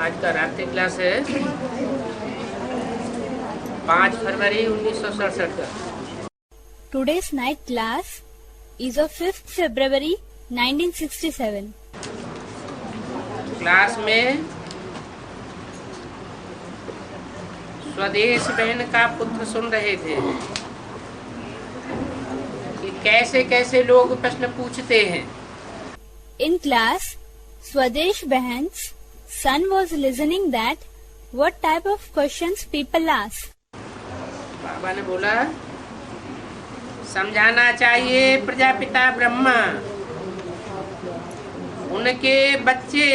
आज का रात्रि क्लास है 5 फरवरी 1967 का। Today's night class is of 5th February 1967. Class में स्वदेश बहन का पुत्र सुन रहे थे कि कैसे कैसे लोग प्रश्न पूछते हैं। In class, Swadesh Bahan's son was listening that what type of questions people ask. बाबा ने बोला समझाना चाहिए प्रजापिता ब्रह्मा, उनके बच्चे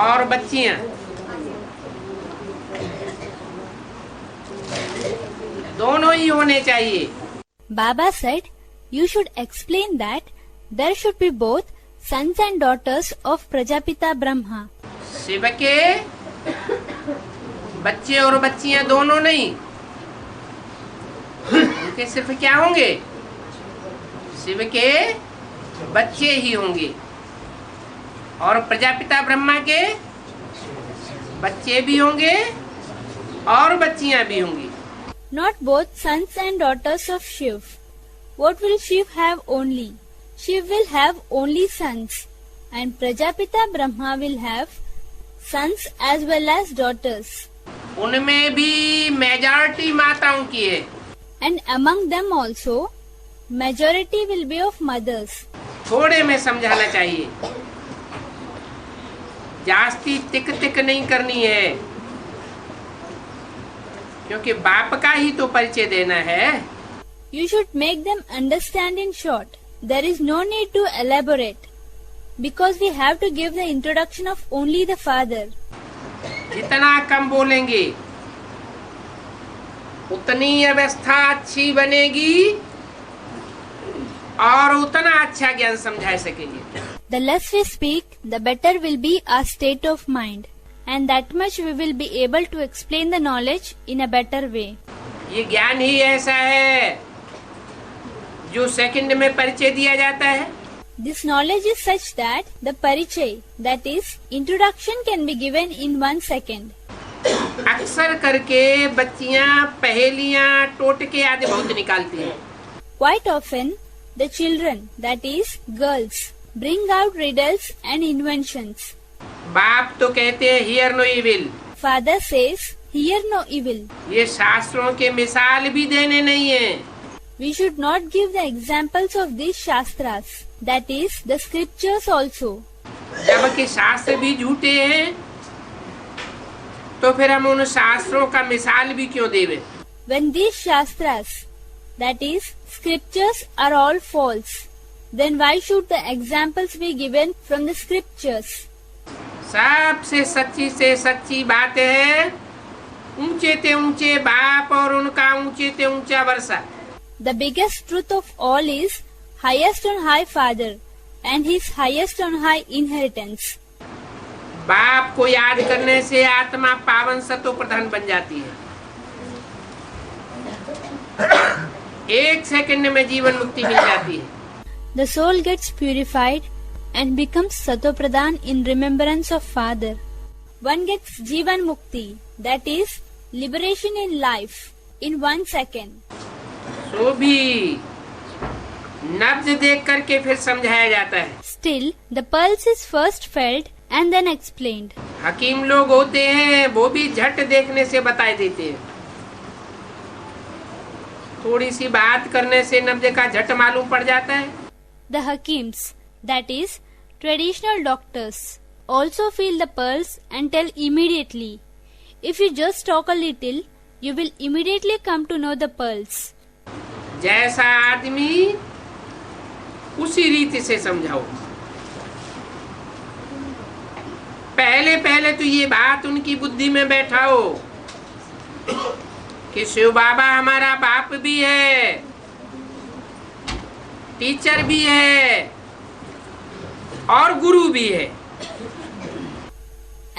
और बच्चियां दोनों ही होने चाहिए। Baba said, you should explain that there should be both sons and daughters of Prajapita Brahma. Shiv के बच्चे और बच्चियां दोनों नहीं, उनके सिर्फ क्या होंगे? शिव के बच्चे ही होंगे और प्रजापिता ब्रह्मा के बच्चे भी होंगे और बच्चियां भी होंगी। Not both sons and daughters of Shiv. What will Shiv have only? Shiv will have only sons, and Prajapita Brahma will have sons as well as daughters. उनमें भी मेजॉरिटी माताओं की है, And among them also, majority will be of mothers. थोड़े में समझाना चाहिए, जास्ती टिक टिक नहीं करनी है, क्योंकि बाप का ही तो परिचय देना है। You should make them understand in short. There is no need to elaborate, because we have to give the introduction of only the father. जितना कम बोलेंगे उतनी अवस्था अच्छी बनेगी और उतना अच्छा ज्ञान समझा सकेंगे। The less we speak, the better will be our state of mind, and that much we will be able to explain the knowledge in a better way. ये ज्ञान ही ऐसा है जो सेकंड में परिचय दिया जाता है। This knowledge is such that the parichay, that is, introduction, can be given in 1 second. अक्सर करके बच्चियां पहेलियां टोटके आदि बहुत निकालती हैं। Quite often, the children, that is, girls, bring out riddles and inventions. बाप तो कहते हैं hear no evil, Father says, hear no evil. ये शास्त्रों के मिसाल भी देने नहीं है। We should not give the examples of these shastras, that is, the scriptures also. जबकि शास्त्र भी झूठे हैं तो फिर हम उन शास्त्रों का मिसाल भी क्यों देवे? When these shastras, that is, scriptures, are all false, then why should the examples be given from the scriptures? सबसे से सच्ची बात है ऊंचे ते ऊंचे बाप और उनका ऊंचे ते ऊंचा वर्षा। The biggest truth of all is highest on high father and his highest on high inheritance. बाप को याद करने से आत्मा पावन सत्व प्रधान बन जाती है, 1 सेकंड में जीवन मुक्ति मिल जाती है। The soul gets purified and becomes Sattva Pradhan in remembrance of Father. One gets Jivan Mukti, that is, liberation in life, in 1 second. तो भी नब्ज देख करके फिर समझाया जाता है। Still, the pulse is first felt and then explained. हकीम लोग होते हैं, वो भी झट देखने से बता देते हैं। थोड़ी सी बात करने से नब्ज का झट मालूम पड़ जाता है। The Hakims, that is, traditional doctors, also feel the pulse and tell immediately. If you just talk a little, you will immediately come to know the pulse. जैसा आदमी उसी रीति से समझाओ। पहले पहले तो ये बात उनकी बुद्धि में बैठाओ कि शिव बाबा हमारा बाप भी है, टीचर भी है और गुरु भी है।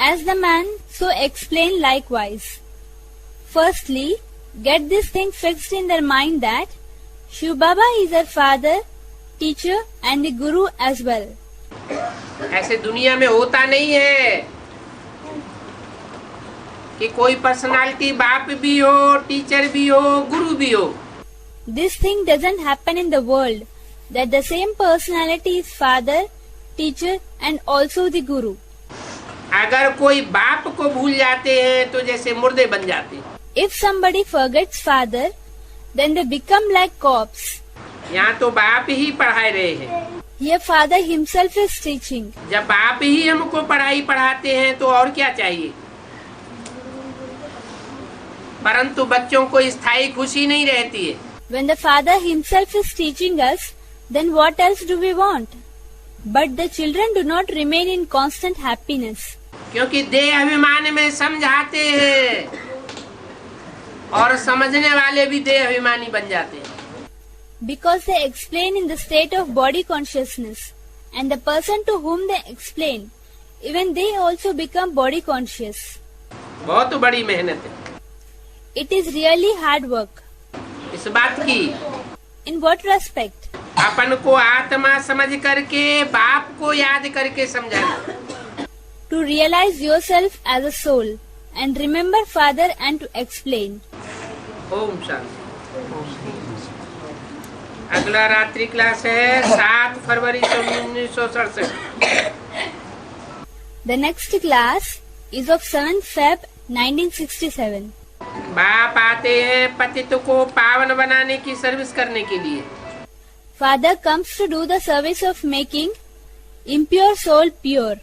As the man, so explain likewise. Firstly, get this thing fixed in their mind that Shiv Baba is their father, teacher and the guru as well. ऐसे दुनिया में होता नहीं है कि कोई पर्सनालिटी बाप भी हो, टीचर भी हो, गुरु भी हो। This thing doesn't happen in the world, that the same personality is father, teacher and also the guru. अगर कोई बाप को भूल जाते हैं तो जैसे मुर्दे बन जाते हैं। If somebody forgets father, then they become like corpse. यहाँ तो बाप ही पढ़ा रहे हैं। Here father himself is teaching. जब बाप ही हमको पढ़ाई पढ़ाते हैं तो और क्या चाहिए। परंतु बच्चों को स्थायी खुशी नहीं रहती है। When the father himself is teaching us, then what else do we want? But the children do not remain in constant happiness. क्योंकि देह अभिमान में समझाते हैं और समझने वाले भी देह अभिमानी बन जाते हैं। Because they explain in the state of body consciousness, and the person to whom they explain, even they also become body conscious. बहुत बड़ी मेहनत है। It is really hard work. इस बात की In what respect? अपन को आत्मा समझ करके बाप को याद करके समझाना। To realize yourself as a soul and remember father and to explain. Om Shanti. अगला रात्रि क्लास है 7 फरवरी 1967। The next class is of 7th Feb 1967. बाप आते हैं पतित को पावन बनाने की सर्विस करने के लिए। Father comes to do the service of making impure soul pure.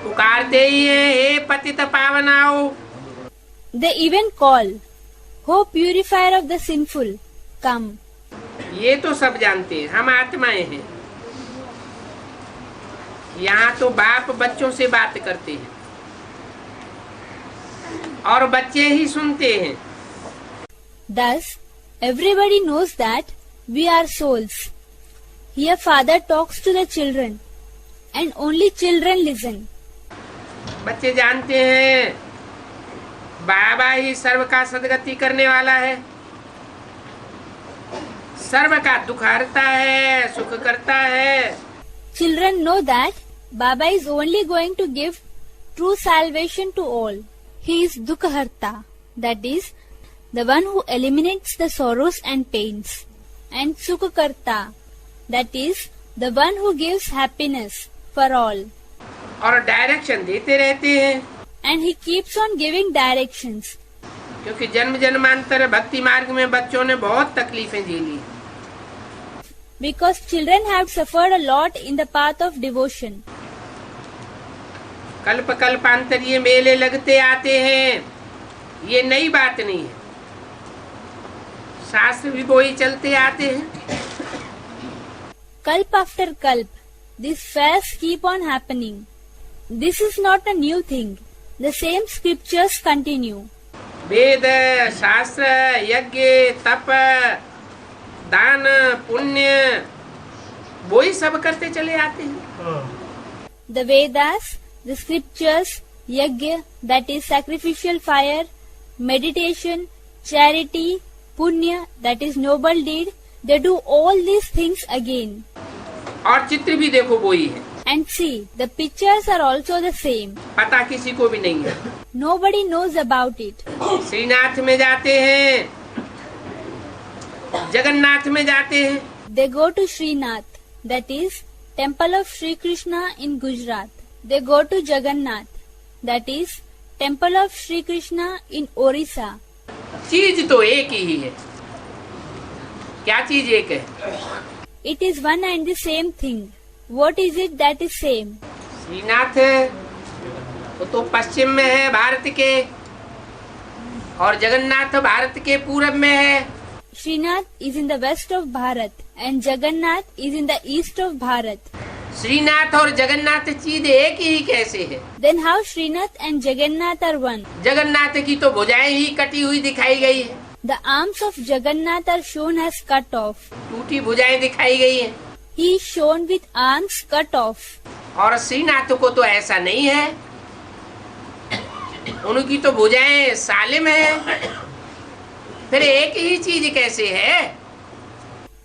पुकारते ही है, हे पतित पावन आओ। They even call, "Ho purifier of the sinful, come." ये तो सब जानते हैं, हम आत्माएं हैं। यहाँ तो बाप बच्चों से बात करते हैं और बच्चे ही सुनते हैं। Thus, everybody knows that we are souls. Here father talks to the children and only children listen. बच्चे जानते हैं बाबा ही सर्व का सदगति करने वाला है, सर्व का दुख हरता है, सुख करता है। Children know that Baba is only going to give true salvation to all. He is Dukharta, that is, the one who eliminates the sorrows and pains, and Sukhakarta, that is, the one who gives happiness for all. और direction देते रहते हैं, And he keeps on giving directions. क्योंकि जन्म जन्मांतर भक्ति मार्ग में बच्चों ने बहुत तकलीफें झेली। Because children have suffered a lot in the path of devotion. कल्प कल्पांतर ये मेले लगते आते हैं, ये नई बात नहीं है। शास्त्र भी वही चलते आते हैं। Kalp after kalp, these fairs keep on happening. This is not a new thing. The same scriptures continue. वेद शास्त्र यज्ञ तप दान पुण्य वही सब करते चले आते हैं। The Vedas, the scriptures, yajna, that is sacrificial fire, meditation, charity, punya, that is noble deed, they do all these things again. और चित्र भी देखो वही है। And see, the pictures are also the same. पता किसी को भी नहीं है। Nobody knows about it. Srinath में जाते हैं, जगन्नाथ में जाते हैं। They go to Srinath, that is temple of Sri Krishna in Gujarat. They go to Jagannath, that is temple of Sri Krishna in Orissa. चीज तो एक ही है। क्या चीज एक है? It is one and the same thing. What is it that is same? Srinath वो तो पश्चिम में है भारत के, और जगन्नाथ भारत के पूरब में है। Srinath is in the west of Bharat and Jagannath is in the east of Bharat. Srinath और जगन्नाथ चीज एक ही कैसे है? Then how Srinath and Jagannath are one? Jagannath की तो भुजाएं ही कटी हुई दिखाई गई है। The arms of Jagannath are shown as cut off. टूटी भुजाएं दिखाई गई है। He is shown with arms cut off. और श्रीनाथ को तो ऐसा नहीं है, उनकी तो भुजाएं सालिम है। फिर एक ही चीज कैसे है?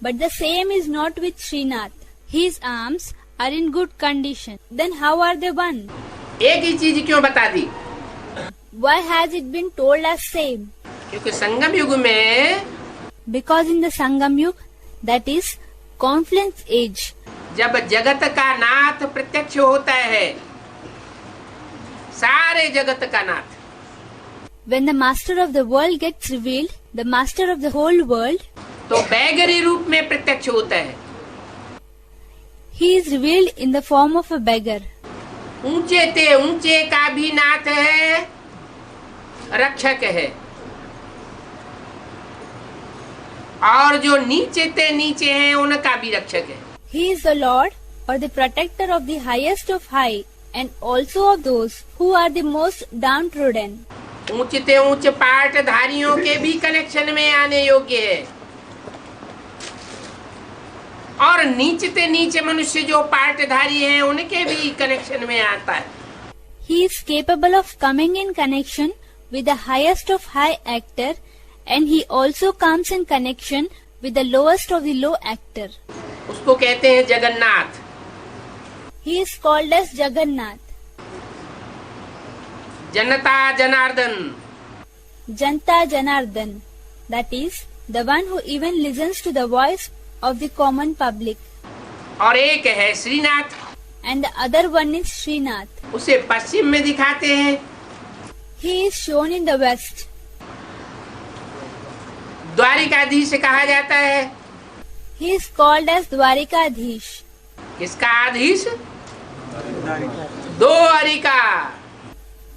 But the same is not with Srinath. His arms are in good condition. Then how are they one? एक ही चीज क्यों बता दी? Why has it been told as same? क्योंकि संगम युग में, Because in the Sangam Yuga, that is confluence age, जब जगत का नाथ प्रत्यक्ष होता है, सारे जगत का नाथ, when the master of the world gets revealed, the master of the whole world, तो बैगरी रूप में प्रत्यक्ष होता है. he is revealed in the form of a beggar. ऊंचे ते ऊंचे का भी नाथ है, रक्षक है, और जो नीचे ते नीचे हैं उनका भी रक्षक है. He is the Lord or the protector of the highest of high and also of those who are the most downtrodden. ऊंचे ते ऊंचे पाठधारियों के भी कनेक्शन में आने योग्य है, और नीचे ते नीचे मनुष्य जो पाठधारी हैं उनके भी कनेक्शन में आता है. He is capable of coming in connection with the highest of high actor, and he also comes in connection with the lowest of the low actor. उसको कहते हैं Jagannath. He is called as Jagannath. Janata Janardan, Janta Janardhan, that is the one who even listens to the voice of the common public. और एक है Srinath, And the other one is Srinath. उसे पश्चिम में दिखाते हैं. He is shown in the west. Dwarkadhish कहा जाता है. He is called as Dwarikadhish. किसका आधीश? Dwarika.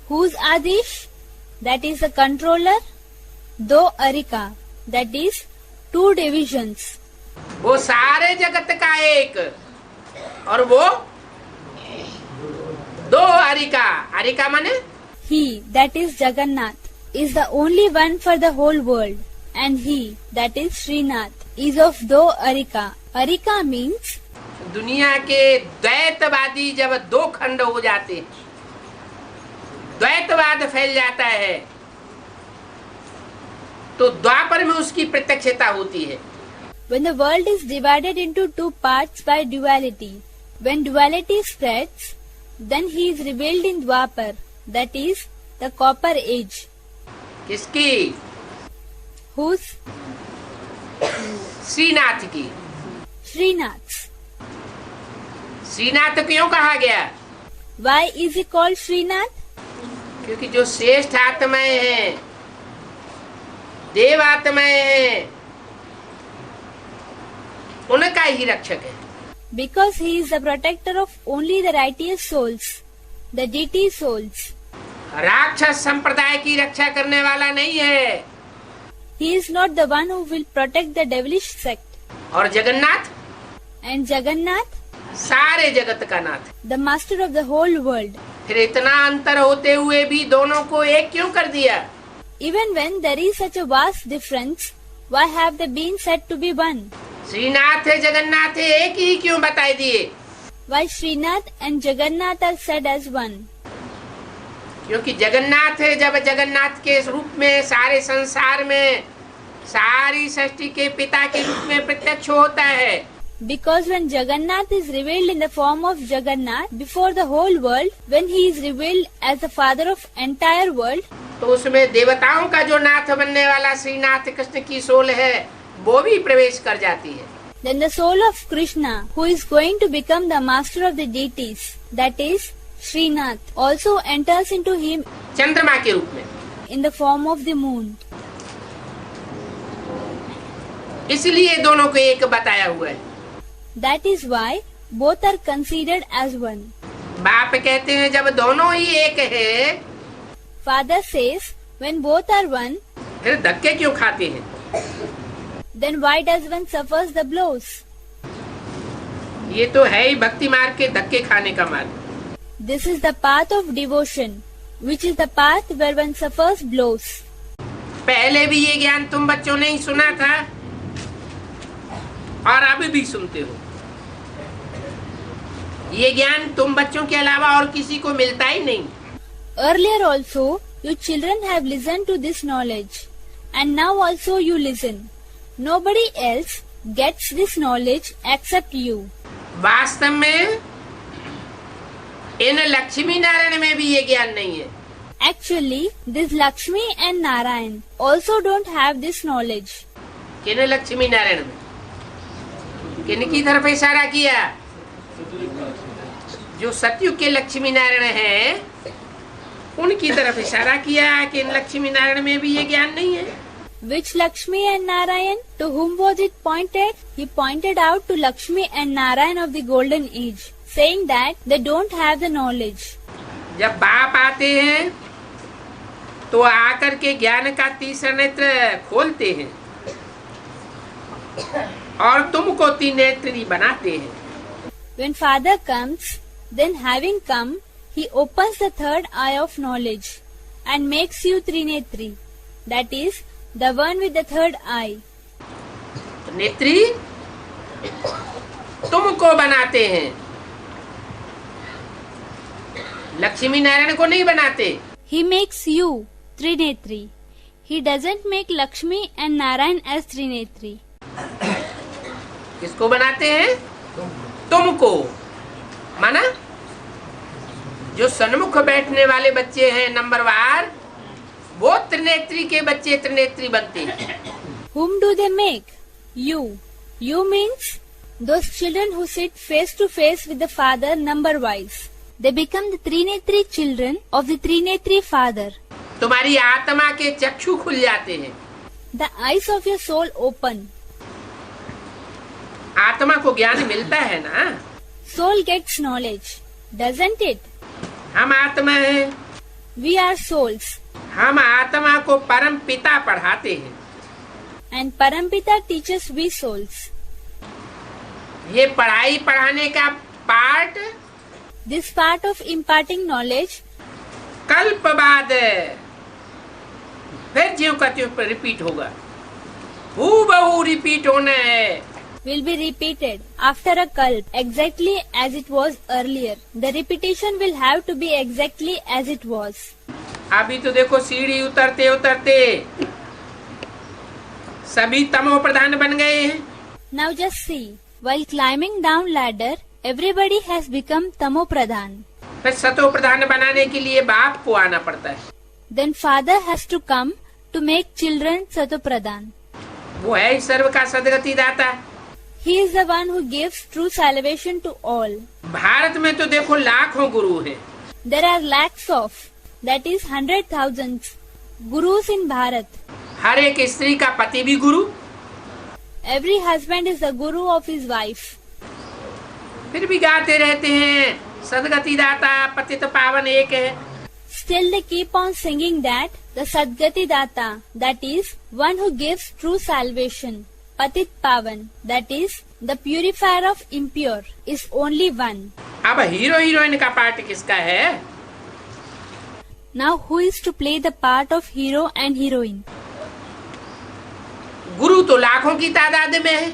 Whose Adish? That is the controller. Do Arika, that is two divisions. वो सारे जगत का एक, और वो दो अरिका. अरिका माने He, that is Jagannath, is the only one for the whole world, and he, that is Srinath, is of Do Arika. Arika means दुनिया के द्वैतवादी जब दो खंड हो जाते, द्वैतवाद फैल जाता है, तो द्वापर में उसकी प्रत्यक्षता होती है. when the world is divided into two parts by duality. When duality spreads, then he is revealed in Dwapar, that is the copper age. किसकी? Whose? श्रीनाथ की. Srinath's. श्रीनाथ क्यों कहा गया? Why is he called Srinath? क्योंकि जो श्रेष्ठ आत्माएं हैं, देव आत्माएं हैं, उनका ही रक्षक है. Because he is the protector of only the righteous souls, the deity souls. राक्षस संप्रदाय की रक्षा करने वाला नहीं है. He is not the one who will protect the devilish sect. और जगन्नाथ And Jagannath, सारे जगत का नाथ. the master of the whole world. फिर इतना अंतर होते हुए भी दोनों को एक क्यों कर दिया? Even when there is such a vast difference, why have they been said to be one? Srinath है, जगन्नाथ है, एक ही क्यों बताए दिए? Why Srinath and Jagannath are said as one? क्योंकि जगन्नाथ है, जब जगन्नाथ के रूप में सारे संसार में सारी सृष्टि के पिता के रूप में प्रत्यक्ष होता है. Because when Jagannath is revealed in the form of Jagannath before the whole world, when he is revealed as the father of entire world, तो उसमें देवताओं का जो नाथ बनने वाला श्रीनाथ कृष्ण की सोल है, वो भी प्रवेश कर जाती है. then the soul of Krishna, who is going to become the master of the deities, that is Srinath, also enters into him चंद्रमा के रूप में. in the form of the moon. इसलिए दोनों को एक बताया हुआ है. That is why both are considered as one. बाप कहते हैं जब दोनों ही एक है, Father says, when both are one, फिर धक्के क्यों खाते हैं? then why does one suffers the blows? ये तो है ही भक्ति मार्ग के धक्के खाने का मार्ग. This is the path of devotion, which is the path where one suffers blows. पहले भी ये ज्ञान तुम बच्चों ने ही सुना था, और अभी भी सुनते हो. ये ज्ञान तुम बच्चों के अलावा और किसी को मिलता ही नहीं. Earlier also, you children have listened to this knowledge, and now also you listen. Nobody else gets this knowledge except you. वास्तव में इन लक्ष्मी नारायण में भी ये ज्ञान नहीं है। Actually, this Lakshmi and Narayan also don't have this knowledge. किन लक्ष्मी नारायण में किन की तरफ इशारा किया? जो सतयुग के लक्ष्मी नारायण हैं उनकी तरफ इशारा किया कि इन लक्ष्मी नारायण में भी ये ज्ञान नहीं है। Which Lakshmi and Narayan? To whom was it pointed? He pointed out to Lakshmi and Narayan of the golden age, saying that they don't have the knowledge. जब बाप आते हैं तो आकर के ज्ञान का तीसरा नेत्र खोलते हैं और तुमको तीन नेत्री बनाते हैं। When Father comes, then having come, he opens the third eye of knowledge and makes you Trinetri, that is, the one with the third eye. नेत्री तुमको बनाते हैं, लक्ष्मी नारायण को नहीं बनाते। He makes you Trinetri. He doesn't make Lakshmi and Narayan as Trinetri. किसको बनाते हैं? तुमको। माना जो सन्मुख बैठने वाले बच्चे हैं नंबरवार, वो त्रिनेत्री के बच्चे त्रिनेत्री बनते हैं। Whom do they make? You. You means those children who sit face to face with the Father number-wise. They become the Trinetri children of the Trinetri Father. तुम्हारी आत्मा के चक्षु खुल जाते हैं। The eyes of your soul open. आत्मा को ज्ञान मिलता है ना? Soul gets knowledge, doesn't it? हम आत्मा हैं। We are souls. हम आत्मा को परम पिता पढ़ाते हैं। And Parampita teaches we souls. ये पढ़ाई पढ़ाने का part This part of imparting knowledge कल्प बाद फिर ज्यों का त्यों रिपीट होगा। हूबहू रिपीट होना है। will be repeated after a kalp exactly as it was earlier. The repetition will have to be exactly as it was. अभी तो देखो सीढ़ी उतरते उतरते सभी तमो प्रधान बन गए हैं। Now just see, while climbing down ladder, everybody has become tamo pradhan. फिर सतो प्रधान बनाने के लिए बाप को आना पड़ता है। Then father has to come to make children sato pradhan. वो है सर्व का सदगति दाता। He is the one who gives true salvation to all. Bharat में तो देखो लाखों गुरु हैं। There are lakhs of, that is 100,000 gurus in Bharat. हर एक स्त्री का पति भी गुरु। Every husband is the guru of his wife. फिर भी गाते रहते हैं सदगति दाता पतित पावन एक है। Still they keep on singing that the Sadgati Data, that is, one who gives true salvation, Patit Pavan, that is, the purifier of impure, is only one. अब हीरो हीरोइन का पार्ट किसका है? Now who is to play the part of hero and heroine? गुरु तो लाखों की तादाद में है।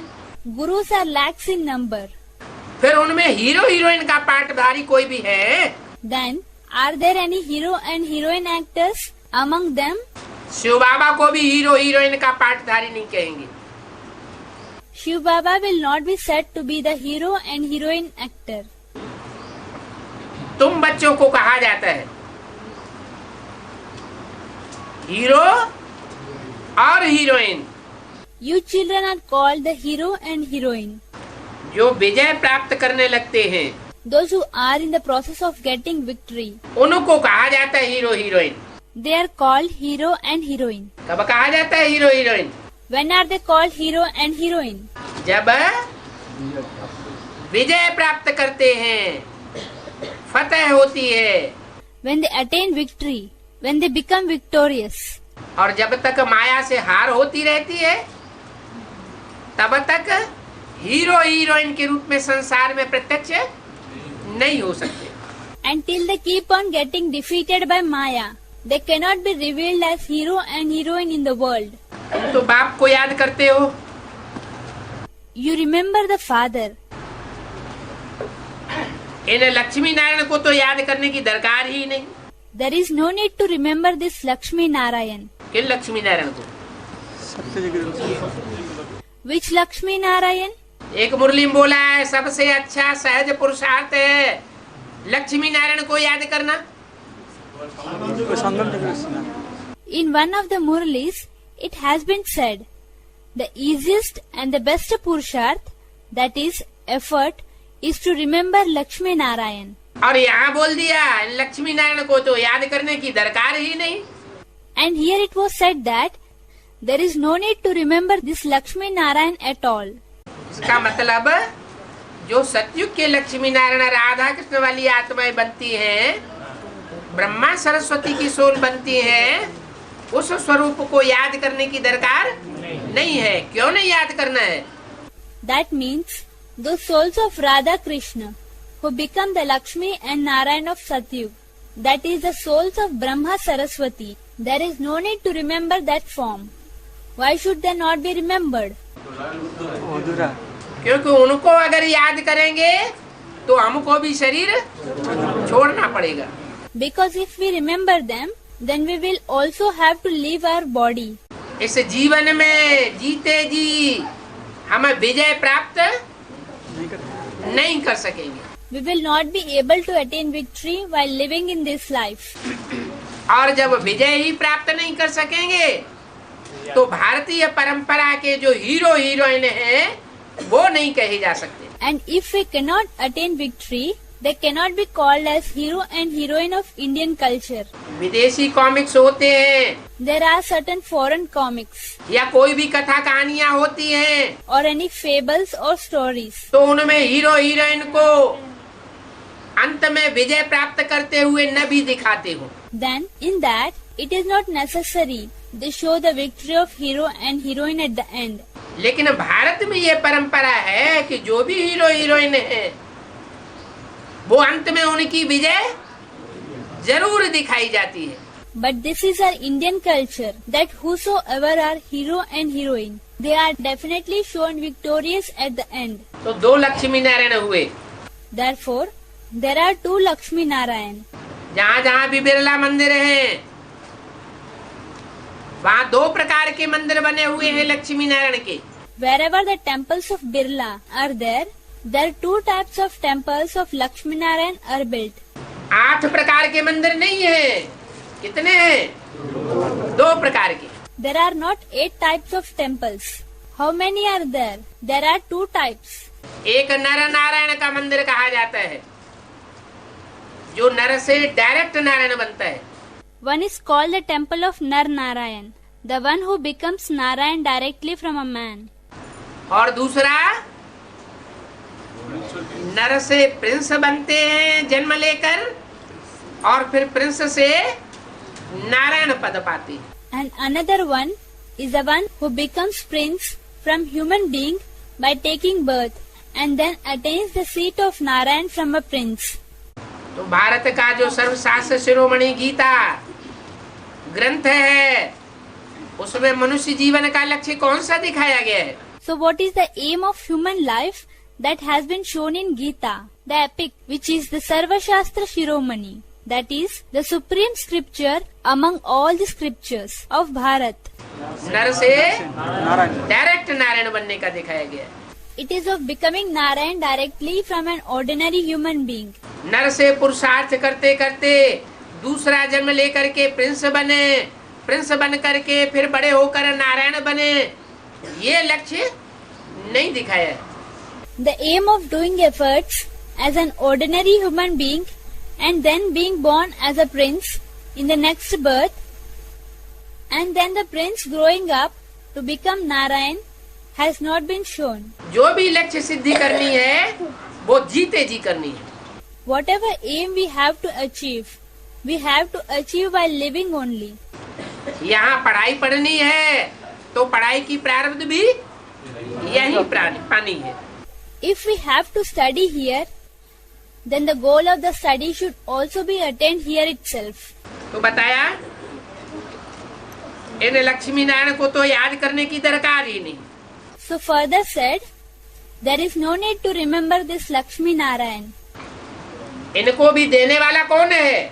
Gurus are lakhs in number. फिर उनमें हीरो हीरोइन का पार्टधारी कोई भी है? Then, are there any hero and heroine actors among them? Shiv बाबा को भी हीरो हीरोइन का पार्टधारी नहीं कहेंगे। Shiv Baba will not be said to be the hero and heroine actor. तुम बच्चों को कहा जाता है हीरो और heroine. You children are called the hero and heroine. जो विजय प्राप्त करने लगते हैं Those who are in the process of getting victory, उनको कहा जाता है hero heroine. they are called hero and heroine. कब कहा जाता है hero heroine? When are they called hero and heroine? जब विजय प्राप्त करते हैं, फतह होती है। When they attain victory, when they become victorious. और जब तक माया से हार होती रहती है तब तक हीरो हीरोइन के रूप में संसार में प्रत्यक्ष नहीं हो सकते। Until they keep on getting defeated by Maya, they cannot be revealed as hero and heroine in the world. तुम तो बाप को याद करते हो। You remember the father. इन लक्ष्मी नारायण को तो याद करने की दरकार ही नहीं। There is no need to remember this Lakshmi Narayan. किन लक्ष्मी नारायण को? Which Lakshmi Narayan? एक मुरली में बोला है सबसे अच्छा सहज पुरुषार्थ है लक्ष्मी नारायण को याद करना? In one of the Murlis, it has been said, the easiest and the best Purusharth, that is effort, is to remember Lakshmi Narayan. और यहाँ बोल दिया लक्ष्मी नारायण को तो याद करने की दरकार ही नहीं। And here it was said that there is no need to remember this Lakshmi Narayan at all. इसका मतलब जो सतयुग के लक्ष्मी नारायण राधा कृष्ण वाली आत्माएं बनती हैं, ब्रह्मा सरस्वती की सोल बनती हैं, उस स्वरूप को याद करने की दरकार नहीं है। क्यों नहीं याद करना है? That means those souls of Radha Krishna who become the Lakshmi and Narayan of Satyug, that is the souls of Brahma Saraswati, there is no need to remember that form. Why should they not be remembered? क्योंकि उनको अगर याद करेंगे तो हमको भी शरीर छोड़ना पड़ेगा। Because if we remember them, then we will also have to leave our body. इस जीवन में जीते जी हम विजय प्राप्त नहीं कर सकेंगे। We will not be able to attain victory while living in this life. और जब विजय ही प्राप्त नहीं कर सकेंगे तो भारतीय परंपरा के जो हीरो हीरोइन हैं वो नहीं कहे जा सकते। And if we cannot attain victory, they cannot be called as hero and heroine of Indian culture. विदेशी कॉमिक्स होते हैं, There are certain foreign comics या कोई भी कथा कहानियां होती हैं, or any fables or stories. तो उनमें हीरो हीरोइन को अंत में विजय प्राप्त करते हुए न भी दिखाते हो। Then, in that, it is not necessary they show the victory of hero and heroine at the end. लेकिन भारत में ये परंपरा है कि जो भी हीरो हीरोइन है वो अंत में उनकी विजय जरूर दिखाई जाती है। But this is our Indian culture that whosoever are hero and heroine, they are definitely shown victorious at the end. तो दो लक्ष्मी नारायण हुए। Therefore, there are two Lakshmi Narayan. जहाँ जहाँ भी बिरला मंदिर हैं वहाँ दो प्रकार के मंदिर बने हुए हैं लक्ष्मी नारायण के। Wherever the temples of Birla are there are two types of temples of Lakshmi Narayan are built. 8 प्रकार के मंदिर नहीं है। कितने हैं? 2 प्रकार के। There are not 8 types of temples. How many are there? There are 2 types. एक नर नारायण का मंदिर कहा जाता है, जो नर से डायरेक्ट नारायण बनता है। One is called the temple of Nar Narayan, the one who becomes Narayan directly from a man. और दूसरा नर से प्रिंस बनते हैं जन्म लेकर, और फिर प्रिंस से नारायण पद पाते हैं। And another one is the one who becomes prince from human being by taking birth and then attains the seat of Narayan from a prince. तो भारत का जो सर्वशास्त्र शिरोमणि गीता ग्रंथ है उसमें मनुष्य जीवन का लक्ष्य कौन सा दिखाया गया है? So what is the aim of human life that has been shown in Gita, the epic which is the Sarva Shastra Shiromani, that is the supreme scripture among all the scriptures of Bharat. नर से direct Narayan बनने का दिखाया गया है। It is of becoming Narayan directly from an ordinary human being. नर से पुरुषार्थ करते करते दूसरा जन्म लेकर के प्रिंस बने, प्रिंस बन करके फिर बड़े होकर नारायण बने, ये लक्ष्य नहीं दिखाया है। The aim of doing efforts as an ordinary human being and then being born as a prince in the next birth and then the prince growing up to become Narayan has not been shown. जो भी लक्ष्य सिद्धि करनी है वो जीते जी करनी है। Whatever aim we have to achieve while living only. यहाँ पढ़ाई पढ़नी है तो पढ़ाई की प्रारब्ध भी यही पानी है। If we have to study here, then the goal of the study should also be attained here itself. तो बताया इन लक्ष्मी नारायण को तो याद करने की दरकार ही नहीं। So further said, there is no need to remember this Lakshmi Narayan. इनको भी देने वाला कौन है?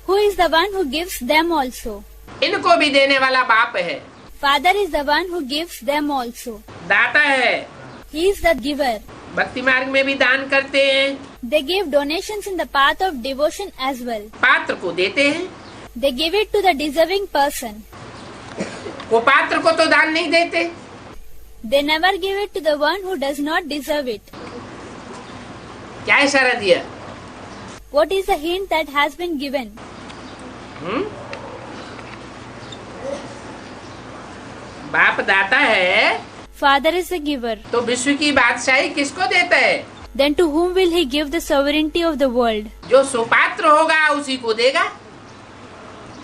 Who is the one who gives them also? इनको भी देने वाला बाप है। Father is the one who gives them also. दाता है। He is the giver. भक्ति मार्ग में भी दान करते हैं। They give donations in the path of devotion as well. पात्र को देते हैं, They give it to the deserving person. वो पात्र को तो दान नहीं देते। They never give it to the one who does not deserve it. क्या इशारा दिया? What is the hint that has been given? बाप दाता है, Father is the giver. तो विश्व की बादशाही किसको देता है? Then to whom will he give the sovereignty of the world? जो सुपात्र होगा उसी को देगा।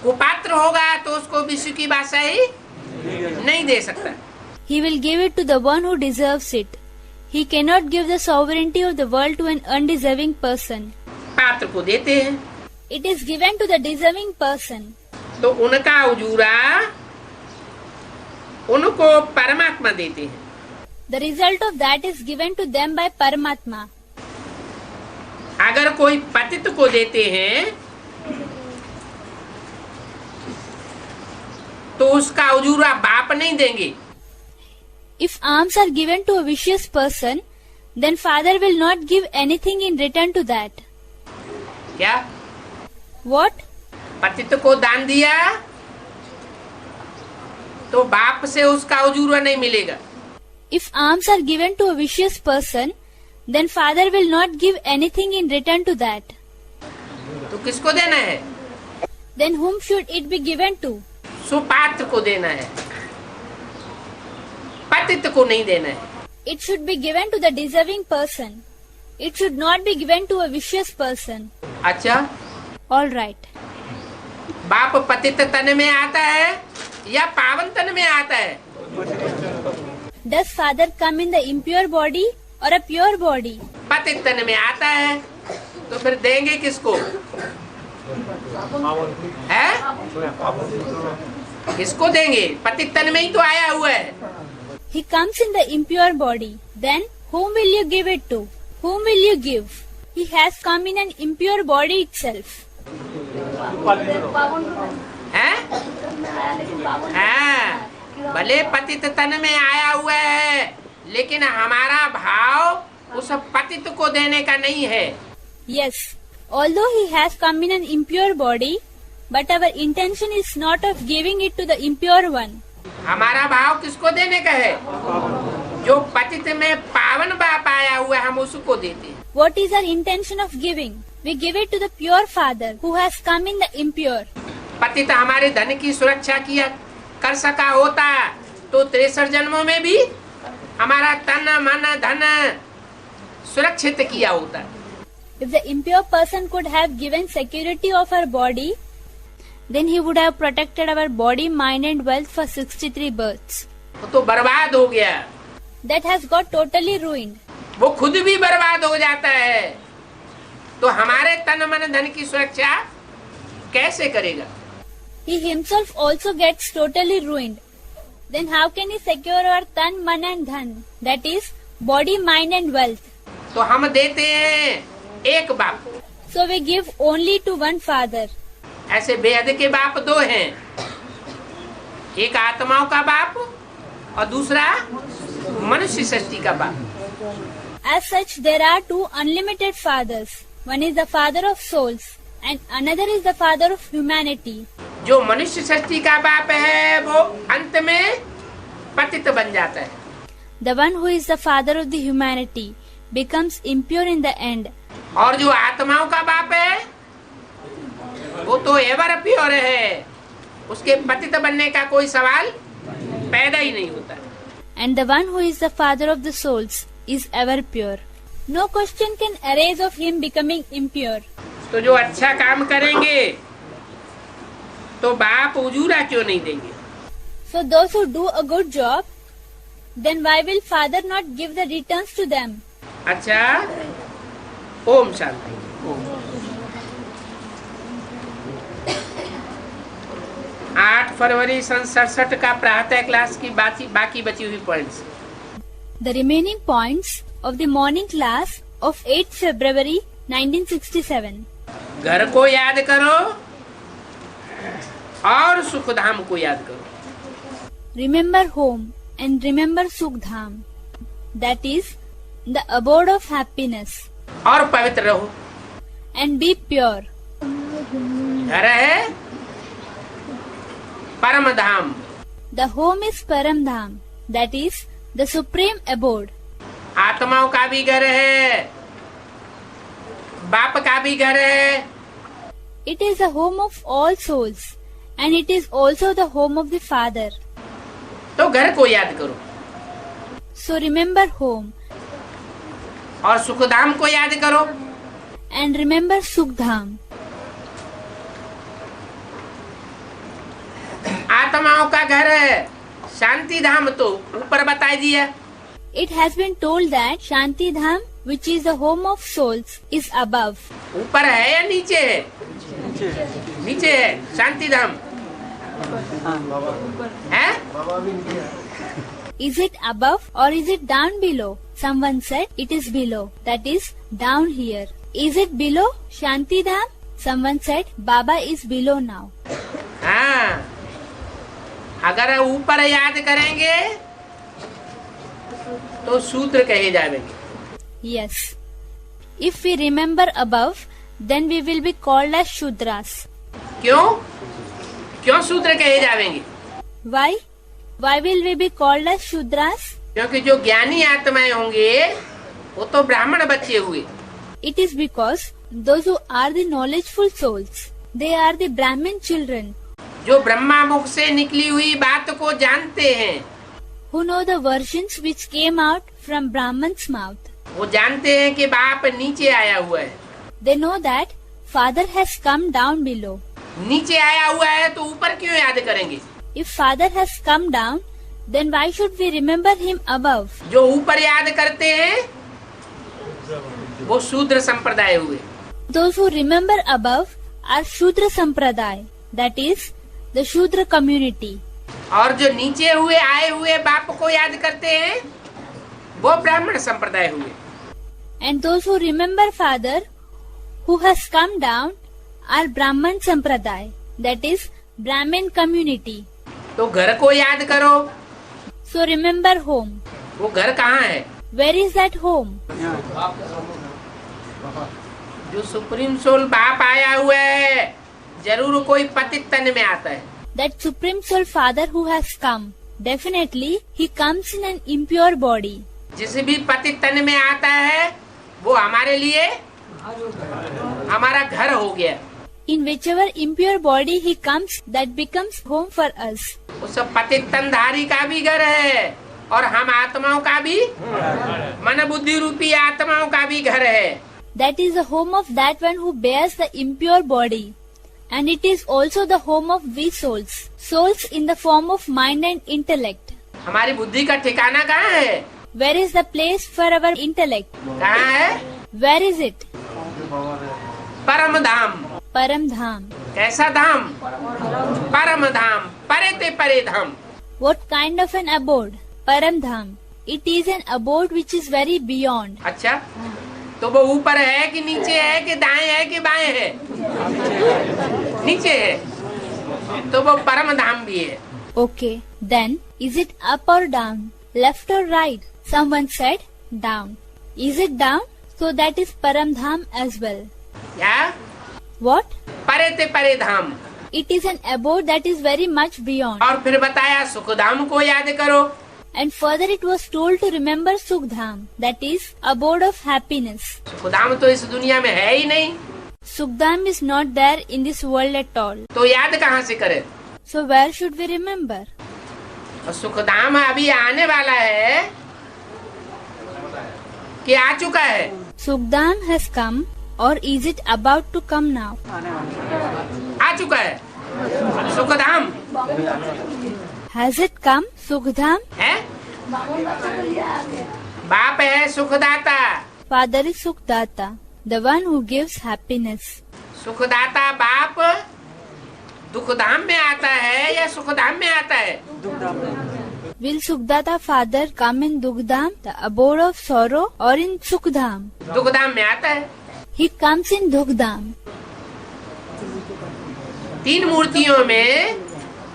कुपात्र होगा तो उसको विश्व की बादशाही नहीं दे सकता। He will give it to the one who deserves it. He cannot give the sovereignty of the world to an undeserving person. पात्र को देते हैं, It is given to the deserving person. तो उनका उजूरा उनको परमात्मा देते हैं। The result of that is given to them by Paramatma. अगर कोई पतित को देते हैं तो उसका उजूरा बाप नहीं देंगे। If alms are given to a vicious person, then father will not give anything in return to that. क्या? What? पतित को दान दिया तो बाप से उसका उजूरा नहीं मिलेगा। If alms are given to a vicious person, then father will not give anything in return to that. तो किसको देना है? Then whom should it be given to? सुपात्र को देना है, पतित को नहीं देना है। It should be given to the deserving person. It should not be given to a vicious person. अच्छा, All right. बाप पतित तन में आता है या पावन तन में आता है? Does father come in the impure body or a pure body? पतित तन में आता है तो फिर देंगे किसको? है? किसको देंगे? पतित तन में ही तो आया हुआ है। He comes in the impure body. Then whom will you give it to? Whom will you give? He has come in an impure body itself. हैं? हाँ, भले पतित तन में आया हुआ है लेकिन हमारा भाव उस पतित को देने का नहीं है। Yes, although he has come in an impure body, but our intention is not of giving it to the impure one. हमारा भाव किसको देने का है? जो पतित में पावन बाप आया हुआ है हम उसको देते हैं। What is our intention of giving? We give it to the pure father who has come in the impure. पतित हमारे धन की सुरक्षा किया कर सका होता तो 63 जन्मों में भी हमारा तन मन धन सुरक्षित किया होता। If the impure person could have given security of our body, then he would have protected our body, mind and wealth for 63 births. वो तो बर्बाद हो गया। That has got totally ruined. वो खुद भी बर्बाद हो जाता है तो हमारे तन मन धन की सुरक्षा कैसे करेगा? He himself also gets totally ruined. Then how can he secure our tan, man and dhan? That is body, mind and wealth. तो हम देते हैं एक बाप। So we give only to one father. ऐसे बेहद के बाप दो हैं, एक आत्माओं का बाप और दूसरा मनुष्य सृष्टि का बाप। As such, there are two unlimited fathers. One is the father of souls and another is the father of humanity. जो मनुष्य सृष्टि का बाप है वो अंत में पतित बन जाता है। The one who is the father of the humanity becomes impure in the end. और जो आत्माओं का बाप है वो तो एवर प्योर है, उसके पतित बनने का कोई सवाल पैदा ही नहीं होता। And the one who is the father of the souls is ever pure. No question can arise of him becoming impure. तो जो अच्छा काम करेंगे तो बाप उजूरा क्यों नहीं देंगे? So those who do a good job, then why will father not give the returns to them? अच्छा, ओम शांति। 8 फरवरी सन 67 का प्रातः क्लास की बाकी बची हुई points. The remaining points of the morning class of 8th February 1967. घर को याद करो और सुखधाम को याद करो। Remember home and remember Sukhdam. That is the abode of happiness. और पवित्र रहो। and be pure. घर है परम धाम। The home is Paramdham, that is the supreme abode. आत्माओं का भी घर है, बाप का भी घर है। It is the home of all souls and it is also the home of the Father. तो घर को याद करो So remember home और सुखधाम को याद करो। and remember Sukhdham. आत्माओं का घर है शांति धाम, तो ऊपर बता दिया। It has been told that Shanti Dham, which is the home of souls, is above. ऊपर है या नीचे है? नीचे है शांति धाम है। Is it above or is it down below? Someone said it is below, that is down here. Is it below Shanti Dham? Someone said Baba is below now. हाँ, अगर ऊपर याद करेंगे तो सूत्र कहे जाएंगे। Yes. If we remember above, then we will be called as Shudras. क्यों? क्यों सूत्र कहे जाएंगे? Why? Why will we be called as Shudras? क्योंकि जो ज्ञानी आत्माएं होंगे वो तो ब्राह्मण बच्चे हुए। It is because those who are the knowledgeful souls, they are the Brahmin children जो ब्रह्मा मुख से निकली हुई बात को जानते हैं, who know the versions which came out from Brahman's mouth. वो जानते हैं कि बाप नीचे आया हुआ है। They know that Father has come down below. नीचे आया हुआ है तो ऊपर क्यों याद करेंगे? If Father has come down, then why should we remember him above? जो ऊपर याद करते हैं वो शूद्र संप्रदाय हुए। Those who remember above are Shudra Sampradaya, that is the Shudra community. और जो नीचे हुए आए हुए बाप को याद करते हैं वो ब्राह्मण संप्रदाय हुए। And those who remember Father who has come down are Brahman Sampradaya, that is Brahmin community. तो घर को याद करो। So remember home. वो घर कहाँ है? Where is that home? जो सुप्रीम सोल बाप आया हुआ है जरूर कोई पतित तन में आता है। That Supreme Soul Father who has come, definitely he comes in an impure body. जिस भी पतित तन में आता है वो हमारे लिए हमारा घर हो गया। In whichever impure body he comes, that becomes home for us. उस पतित तनधारी का भी घर है और हम आत्माओं का भी, मन बुद्धि रूपी आत्माओं का भी घर है। That is the home of that one who bears the impure body. And it is also the home of we souls. Souls in the form of mind and intellect. हमारी बुद्धि का ठिकाना कहाँ है? Where is the place for our intellect? कहाँ है? Where is it? परम धाम। Param Dham. कैसा धाम? परम धाम, परे ते परे धाम। What kind of an abode? Param Dham. It is an abode which is very beyond. अच्छा, तो वो ऊपर है कि नीचे है कि दाएं है कि बाएं है? नीचे है, तो वो परम धाम भी है। Okay, then is it up or down? Left or right? Someone said down. Is it down? So that is Param Dham as well. क्या? What? परे ते परे धाम। It is an abode that is very much beyond. और फिर बताया सुखधाम को याद करो। And further it was told to remember Sukhdham, that is abode of happiness. Sukhdham तो इस दुनिया में है ही नहीं, Sukhdham is not there in this world at all. तो याद कहाँ से करें? So where should we remember? और सुखधाम अभी आने वाला है कि आ चुका है? Sukhdham has come or is it about to come now? आ चुका है Sukhdham. Has it come, Sukhdham? है? बाप है सुखदाता। Father is Sukhdata, the one who gives happiness. सुखदाता बाप दुखधाम में आता है या सुखधाम में आता है? Will Sukhdata Father come in Dugdham, the abode of sorrow, or in Sukhdham? दुखधाम में आता है। He comes in Dugdham. तीन मूर्तियों में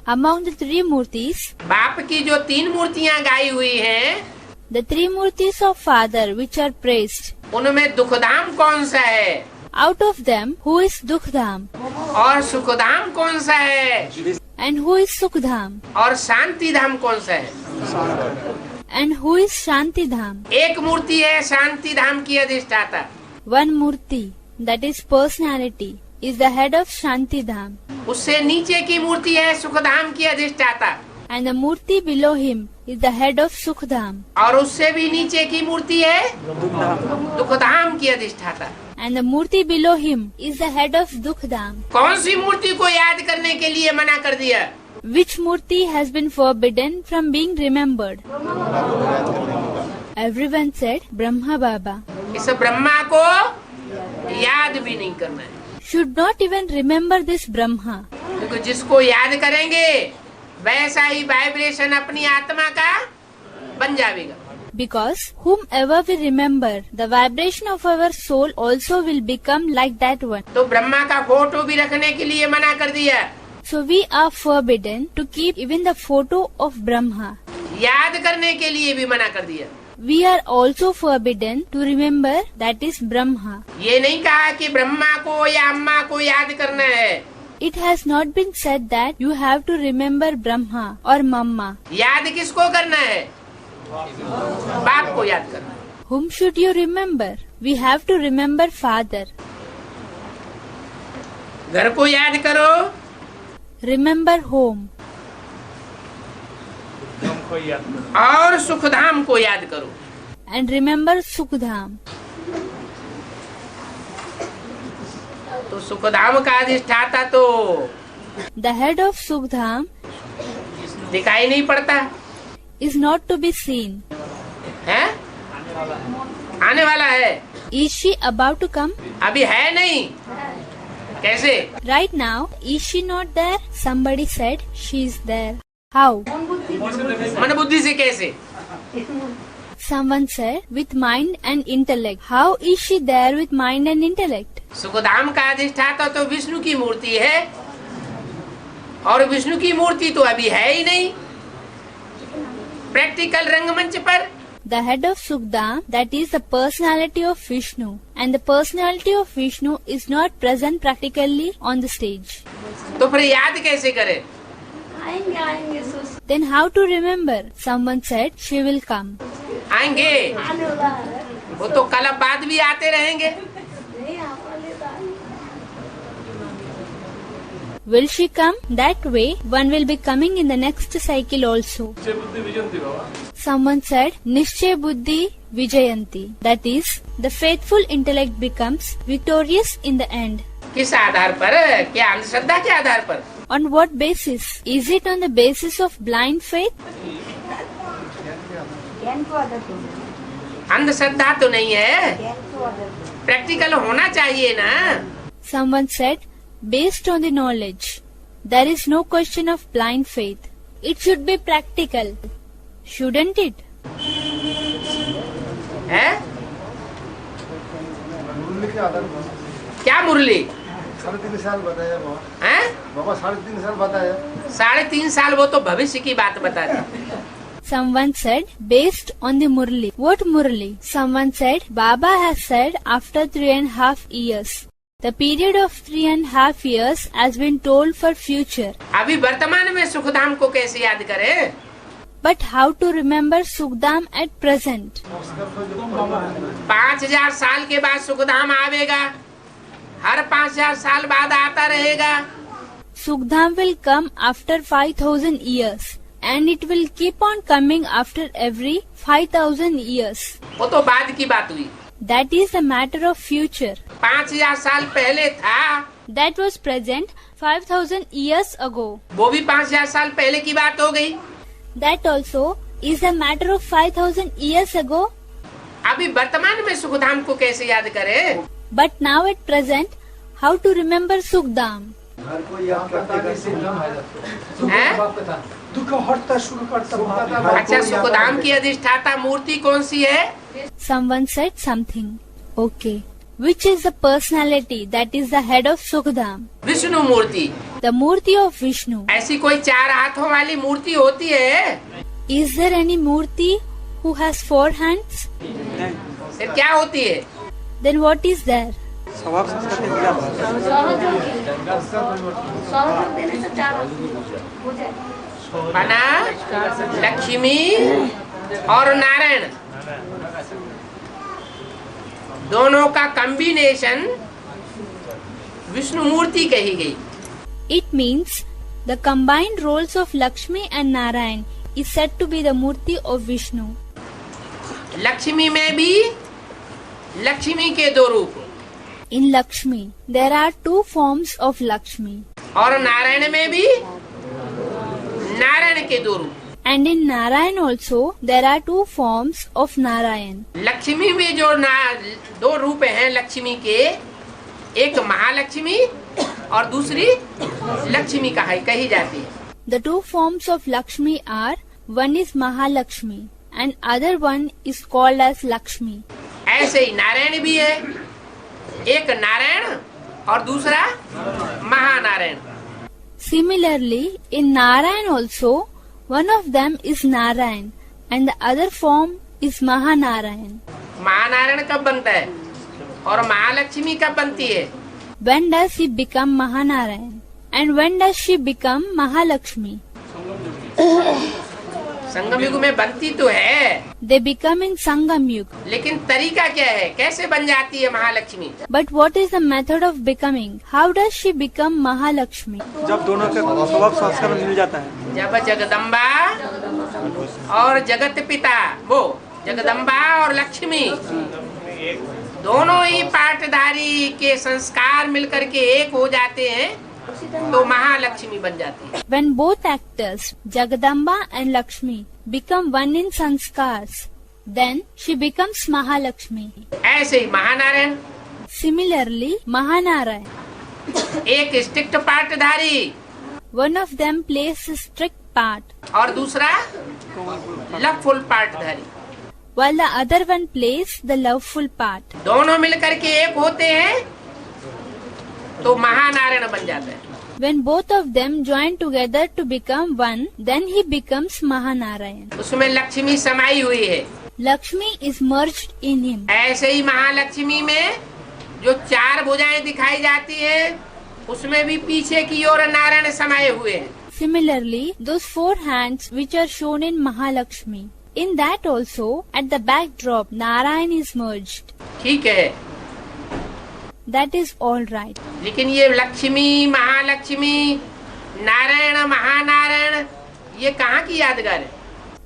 Among the three Murtis, बाप की जो तीन मूर्तियाँ गाई हुई हैं The three murtis of Father which are praised. उनमें दुखधाम कौन सा है Out of them, who is Dukhdham और सुखधाम कौन सा है and who is Sukhdham और शांति धाम कौन सा है? and who is Shantidham? एक मूर्ति है शांति धाम की अधिष्ठाता, One murti, that is personality, is the head of Shantidham, उससे नीचे की मूर्ति है सुखधाम की अधिष्ठाता, and the murti below him is the head of Sukhdham, और उससे भी नीचे की मूर्ति है दुखधाम की अधिष्ठाता। and the murti below him is the head of Dukhdham. कौन सी मूर्ति को याद करने के लिए मना कर दिया? Which murti has been forbidden from being remembered? Everyone said Brahma Baba. इस ब्रह्मा को याद भी नहीं करना है, Should not even remember this Brahma, क्योंकि जिसको याद करेंगे वैसा ही वाइब्रेशन अपनी आत्मा का बन जाएगा। because whomever we remember, the vibration of our soul also will become like that one. तो ब्रह्मा का फोटो भी रखने के लिए मना कर दिया, So we are forbidden to keep even the photo of Brahma. याद करने के लिए भी मना कर दिया। We are also forbidden to remember that is Brahma. ये नहीं कहा कि ब्रह्मा को या अम्मा को याद करना है, It has not been said that you have to remember Brahma or Mamma. याद किसको करना है? बाप को याद करना है। Whom should you remember? We have to remember Father. घर को याद करो, Remember home. और सुखधाम को याद करो। And remember Sukhdham. तो सुखधाम का अधिष्ठाता तो The head of Sukhdham दिखाई नहीं पड़ता is not to be seen. है, आने वाला है, Is she about to come? अभी है नहीं। कैसे? Right now, is she not there? Somebody said she is there. How? मन बुद्धि से कैसे? Someone said with mind and intellect. How is she there with mind and intellect? Sukhdham का अधिष्ठाता तो विष्णु की मूर्ति है, और विष्णु की मूर्ति तो अभी है ही नहीं प्रैक्टिकल रंगमंच पर। The head of Sukhdam, that is the personality of Vishnu, and the personality of Vishnu is not present practically on the stage. तो फिर याद कैसे करे? Then how to remember? Someone said she will come. आएंगे, वो तो कल बाद भी आते रहेंगे। Will she come? That way, one will be coming in the next cycle also. Someone said, Nishchay Buddhi Vijayanti. That is, the faithful intellect becomes victorious in the end. किस आधार पर? क्या अंधश्रद्धा के आधार पर? On what basis? Is it on the basis of blind faith? अंधश्रद्धा तो नहीं है, प्रैक्टिकल होना चाहिए ना। Someone said, based on the knowledge. There is no question of blind faith. It should be practical. Shouldn't it? है? क्या मुरली? 3.5 साल बताया बाबा। हैं? बाबा 3.5 साल बताया। 3.5 साल वो तो भविष्य की बात बता दी। Someone said, based on the Murli. What Murli? Someone said, Baba has said after 3.5 years. The period of 3.5 years has been told for future. अभी वर्तमान में सुखधाम को कैसे याद करें? But how to remember Sukhdam at present? 5000 साल के बाद सुखधाम आवेगा, हर 5000 साल बाद आता रहेगा। Sukhdam will come after 5,000 years. And it will keep on coming after every 5,000 years. वो तो बाद की बात हुई। That is a matter of future. 5000 साल पहले था, That was present 5,000 years ago. वो भी 5000 साल पहले की बात हो गई। That also is a matter of 5,000 years ago. अभी वर्तमान में सुखधाम को कैसे याद करें? But now at present, how to remember Sukhdam? घर को याद करते हैं? दुख हटता शुरू करता। अच्छा, सुखधाम की अधिष्ठाता मूर्ति कौन सी है? Someone said something. Okay. Which is the personality that is the head of Sukhdam? Vishnu Murthy. The Murti of Vishnu. ऐसी कोई 4 हाथों वाली मूर्ति होती है? Is there any Murti who has 4 hands? फिर क्या होती है? Then what is there? स्वभाव संस्कृति क्रिया बना लक्ष्मी और नारायण दोनों का कॉम्बिनेशन विष्णु मूर्ति कही गई। It means the combined roles of Lakshmi and Narayan is said to be the Murti of Vishnu. Lakshmi में भी लक्ष्मी के 2 रूप In Lakshmi, there are 2 forms of Lakshmi. और नारायण में भी नारायण के 2 रूप। And in Narayan also, there are 2 forms of Narayan. Lakshmi में जो 2 रूप हैं लक्ष्मी के, एक महालक्ष्मी और दूसरी लक्ष्मी कही जाती है। The 2 forms of Lakshmi are, one is Mahalakshmi and other one is called as Lakshmi. ऐसे ही नारायण भी है, एक नारायण और दूसरा Mahanarayan. Similarly, in Narayan also, one of them is Narayan and the other form is Mahanarayan. Mahanarayan कब बनता है और महालक्ष्मी कब बनती है? When does he become Mahanarayan and when does she become Mahalakshmi? संगम युग में बनती तो है, They become in Sangam Yuga. लेकिन तरीका क्या है, कैसे बन जाती है Mahalakshmi? But what is the method of becoming? How does she become Mahalakshmi? जब दोनों का स्वभाव संस्कार मिल जाता है, जब जगदम्बा और जगत पिता, वो जगदम्बा और लक्ष्मी दोनों ही पाठधारी के संस्कार मिलकर के एक हो जाते हैं तो महालक्ष्मी बन जाती है। When both actors, Jagadamba and Lakshmi, become one in sanskars, then she becomes Mahalakshmi. ऐसे ही महानारायण Similarly, Mahanarayan. एक स्ट्रिक्ट पाठधारी One of them plays a strict part, और दूसरा लवफुल पाठधारी, while the other one plays the loveful part. दोनों मिलकर के एक होते हैं तो महानारायण बन जाता है। When both of them join together to become one, then he becomes Mahanarayan. उसमें लक्ष्मी समाई हुई है। Lakshmi is merged in him. ऐसे ही महालक्ष्मी में जो 4 भुजाएं दिखाई जाती हैं उसमें भी पीछे की ओर नारायण समाये हुए हैं। Similarly, those 4 hands which are shown in Mahalakshmi, in that also, at the backdrop, Narayan is merged. ठीक है, That is all right. लेकिन ये लक्ष्मी, महालक्ष्मी, नारायण, महानारायण ये कहाँ की यादगार है?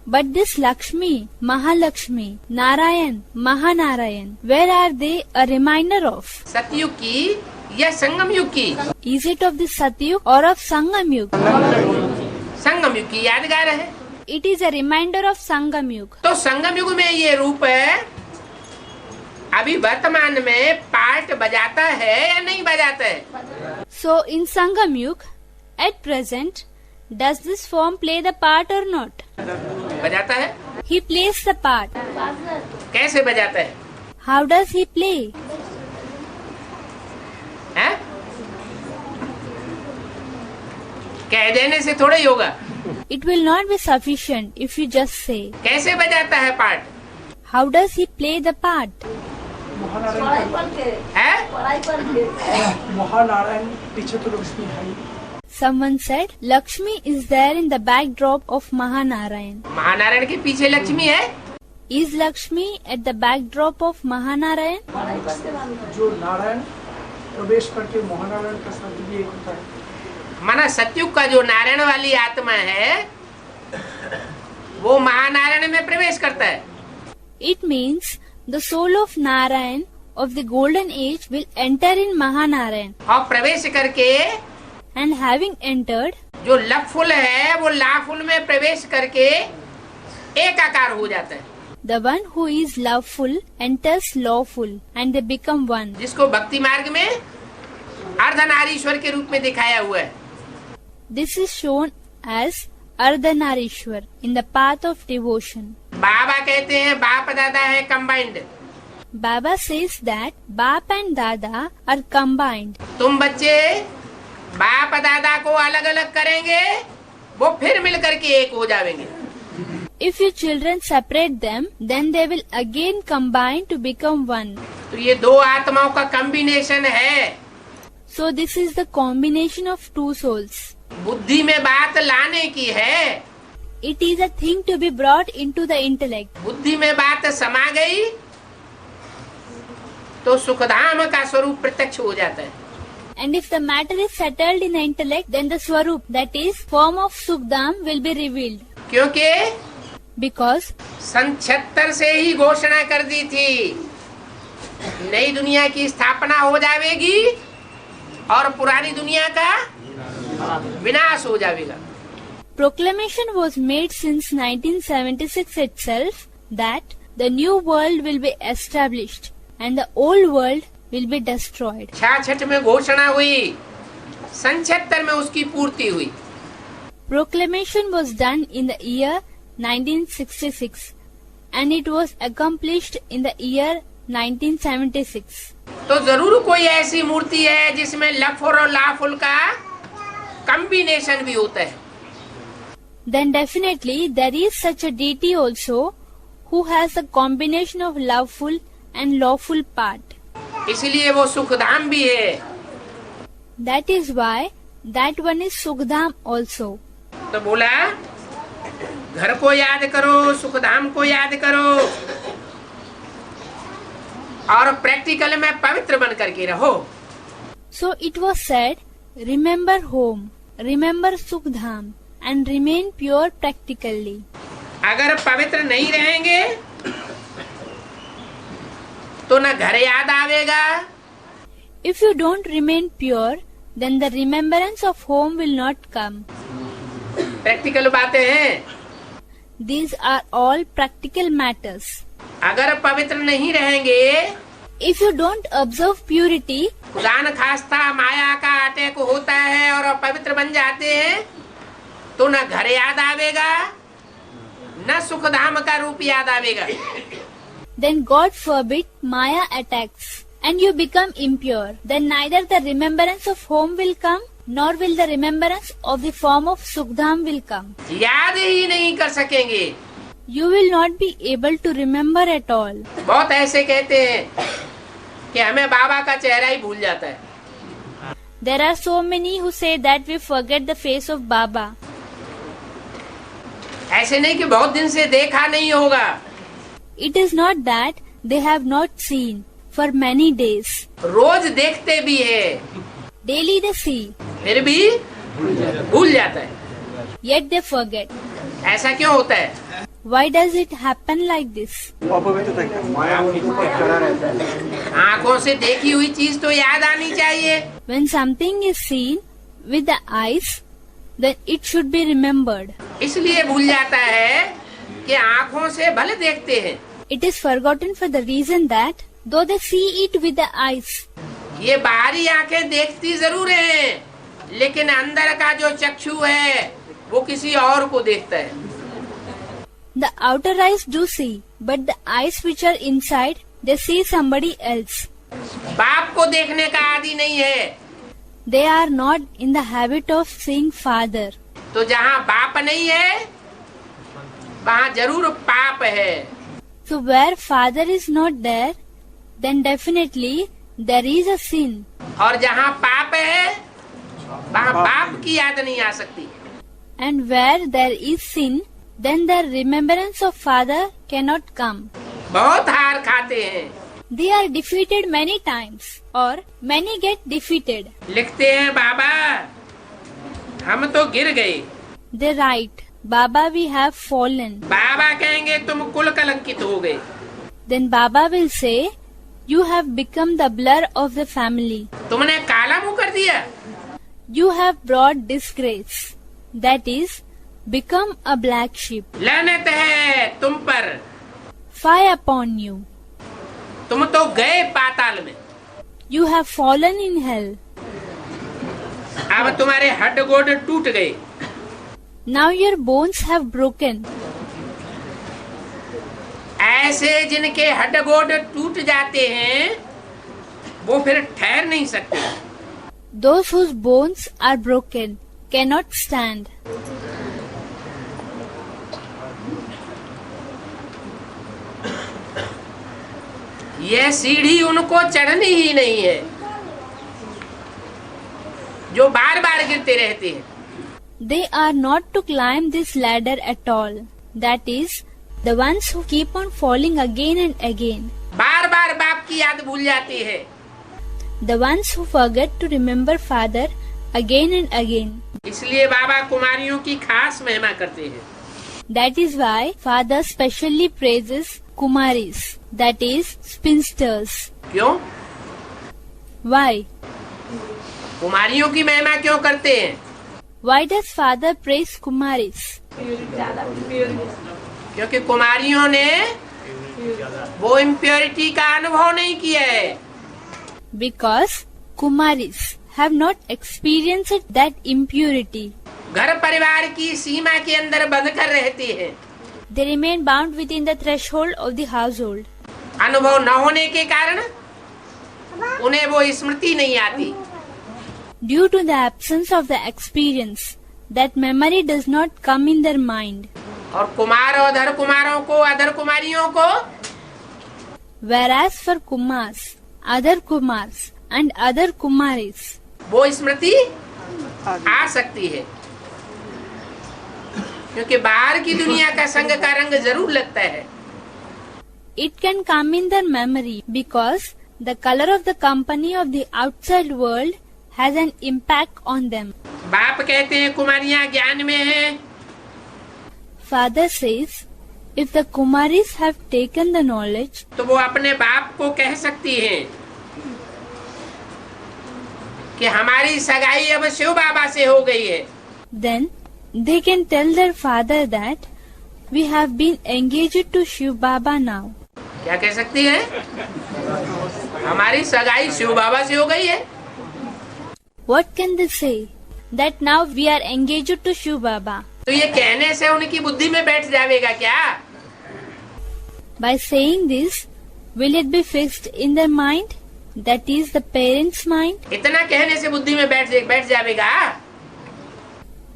But this Lakshmi, Mahalakshmi, Narayan, Mahanarayan, where are they a reminder of? सतयुग की या संगम युग की? Is it of the Satyug or of Sangam Yuga? संगम युग की यादगार है। It is a reminder of Sangam Yuga. तो संगम युग में ये रूप है, अभी वर्तमान में पार्ट बजाता है या नहीं बजाता है? So in Sangam Yuga, at present, does this form play the part or not? बजाता है। He plays the part. कैसे बजाता है? How does he play? हैं? कह देने से थोड़ा ही होगा। It will not be sufficient if you just say. कैसे बजाता है part? How does he play the part? है? महानारायण पीछे तो लक्ष्मी है ही। Someone said Lakshmi is there in the backdrop of Mahanarayan. Mahanarayan के पीछे लक्ष्मी है। Is Lakshmi at the backdrop of Mahanarayan? जो नारायण प्रवेश करके महानारायण का साथ भी एक होता है। माना सतयुग का जो नारायण वाली आत्मा है वो महानारायण में प्रवेश करता है। It means the soul of Narayan of the golden age will enter in Mahanarayan, और प्रवेश करके and having entered, जो लवफुल है वो लाफुल में प्रवेश करके एक आकार हो जाता है। the one who is loveful enters lawful and they become one. जिसको भक्ति मार्ग में अर्धनारीश्वर के रूप में दिखाया हुआ है। This is shown as Ardhanarishwar in the path of devotion. बाबा कहते हैं बाप दादा है combined. Baba says that Bap and Dada are combined. तुम बच्चे बाप दादा को अलग अलग करेंगे वो फिर मिलकर के एक हो जाएंगे। If you children separate them, then they will again combine to become one. तो ये दो आत्माओं का कॉम्बिनेशन है। So this is the combination of two souls. बुद्धि में बात लाने की है। It is a thing to be brought into the intellect. बुद्धि में बात समा गई तो सुखधाम का स्वरूप प्रत्यक्ष हो जाता है। And if the matter is settled in the intellect, then the Swarup, that is, form of Sukhdam, will be revealed. क्योंकि Because सन 76 से ही घोषणा कर दी थी, नई दुनिया की स्थापना हो जाएगी और पुरानी दुनिया का विनाश हो जाएगा। proclamation was made since 1976 itself that the new world will be established and the old world will be destroyed. 66 में घोषणा हुई, सन 76 में उसकी पूर्ति हुई। Proclamation was done in the year 1966 and it was accomplished in the year 1976. तो जरूर कोई ऐसी मूर्ति है जिसमें लफुर और लाफुल का कॉम्बिनेशन भी होता है। Then definitely there is such a deity also who has a combination of loveful and lawful part. इसलिए वो सुखधाम भी है। That is why that one is Sukhdam also. तो बोला घर को याद करो, सुखधाम को याद करो और प्रैक्टिकल में पवित्र बन करके रहो। So it was said, remember home, remember Sukhdam and remain pure practically. अगर पवित्र नहीं रहेंगे तो न घर याद आवेगा। If you don't remain pure, then the remembrance of home will not come. Practical बातें हैं। These are all practical matters. अगर पवित्र नहीं रहेंगे, If you don't observe purity, खुदा न खास्ता माया का अटैक होता है और पवित्र बन जाते हैं तो न घर याद आवेगा न सुखधाम का रूप याद आवेगा। then God forbid Maya attacks and you become impure. Then neither the remembrance of home will come nor will the remembrance of the form of Sukhdam will come. याद ही नहीं कर सकेंगे। You will not be able to remember at all. बहुत ऐसे कहते हैं कि हमें बाबा का चेहरा ही भूल जाता है। There are so many who say that we forget the face of Baba. ऐसे नहीं कि बहुत दिन से देखा नहीं होगा। It is not that they have not seen for many days. रोज देखते भी है, Daily they see, फिर भी भूल जाता है। yet they forget. ऐसा क्यों होता है? Why does it happen like this? अपवित्रता क्या? आँखों से देखी हुई चीज तो याद आनी चाहिए। When something is seen with the eyes, then it should be remembered. इसलिए भूल जाता है कि आँखों से भले देखते हैं, It is forgotten for the reason that though they see it with the eyes, ये बाहरी आंखें देखती जरूर हैं, लेकिन अंदर का जो चक्षु है वो किसी और को देखता है। the outer eyes do see, but the eyes which are inside, they see somebody else. बाप को देखने का आदि नहीं है। They are not in the habit of seeing father. तो जहाँ बाप नहीं है वहाँ जरूर पाप है। So where father is not there, then definitely there is a sin. और जहाँ पाप है वहाँ बाप की याद नहीं आ सकती। And where there is sin, then the remembrance of father cannot come. बहुत हार खाते हैं। They are defeated many times, or many get defeated. लिखते हैं बाबा हम तो गिर गए। They write, Baba, we have fallen. बाबा कहेंगे तुम कुल कलंकित हो गए। Then Baba will say, you have become the blur of the family. तुमने काला मुंह कर दिया। You have brought disgrace. That is, become a black sheep. लानत है तुम पर, Fie upon you. तुम तो गए पाताल में। You have fallen in hell. अब तुम्हारे हड्ड गोड टूट गए। Now your bones have broken. ऐसे जिनके हड्ड गोड टूट जाते हैं वो फिर ठहर नहीं सकते। Those whose bones are broken cannot stand. यह सीढ़ी उनको चढ़नी ही नहीं है, जो बार बार गिरते रहते हैं। They are not to climb this ladder at all. That is, the ones who keep on falling again and again. बार बार बाप की याद भूल जाती है। The ones who forget to remember Father again and again. इसलिए बाबा कुमारियों की खास महिमा करते हैं। That is why Father specially praises Kumaris, that is, spinsters. क्यों? Why? कुमारियों की महिमा क्यों करते हैं? Why does Father praise Kumaris? क्योंकि कुमारियों ने वो इम्प्योरिटी का अनुभव नहीं किया है। Because Kumaris have not experienced that impurity. घर परिवार की सीमा के अंदर बंद कर रहते हैं। They remain bound within the threshold of the household. अनुभव न होने के कारण उन्हें वो स्मृति नहीं आती। Due to the absence of the experience, that memory does not come in their mind. और कुमार और अधर कुमारों को, अधर कुमारियों को, Whereas for Kumars, other Kumars and other Kumaris, वो स्मृति आ सकती है, क्योंकि बाहर की दुनिया का संग का रंग जरूर लगता है। it can come in their memory because the color of the company of the outside world has an impact on them. बाप कहते हैं कुमारियां ज्ञान में हैं। Father says, if the Kumaris have taken the knowledge, तो वो अपने बाप को कह सकती हैं कि हमारी सगाई अब शिव बाबा से हो गई है। then they can tell their father that we have been engaged to Shiv Baba now. क्या कह सकती है? हमारी सगाई शिव बाबा से हो गई है। What can they say? That now we are engaged to Shiv Baba. तो ये कहने से उनकी बुद्धि में बैठ जाएगा क्या? By saying this, will it be fixed in their mind? That is the parents' mind. इतना कहने से बुद्धि में बैठ जाएगा?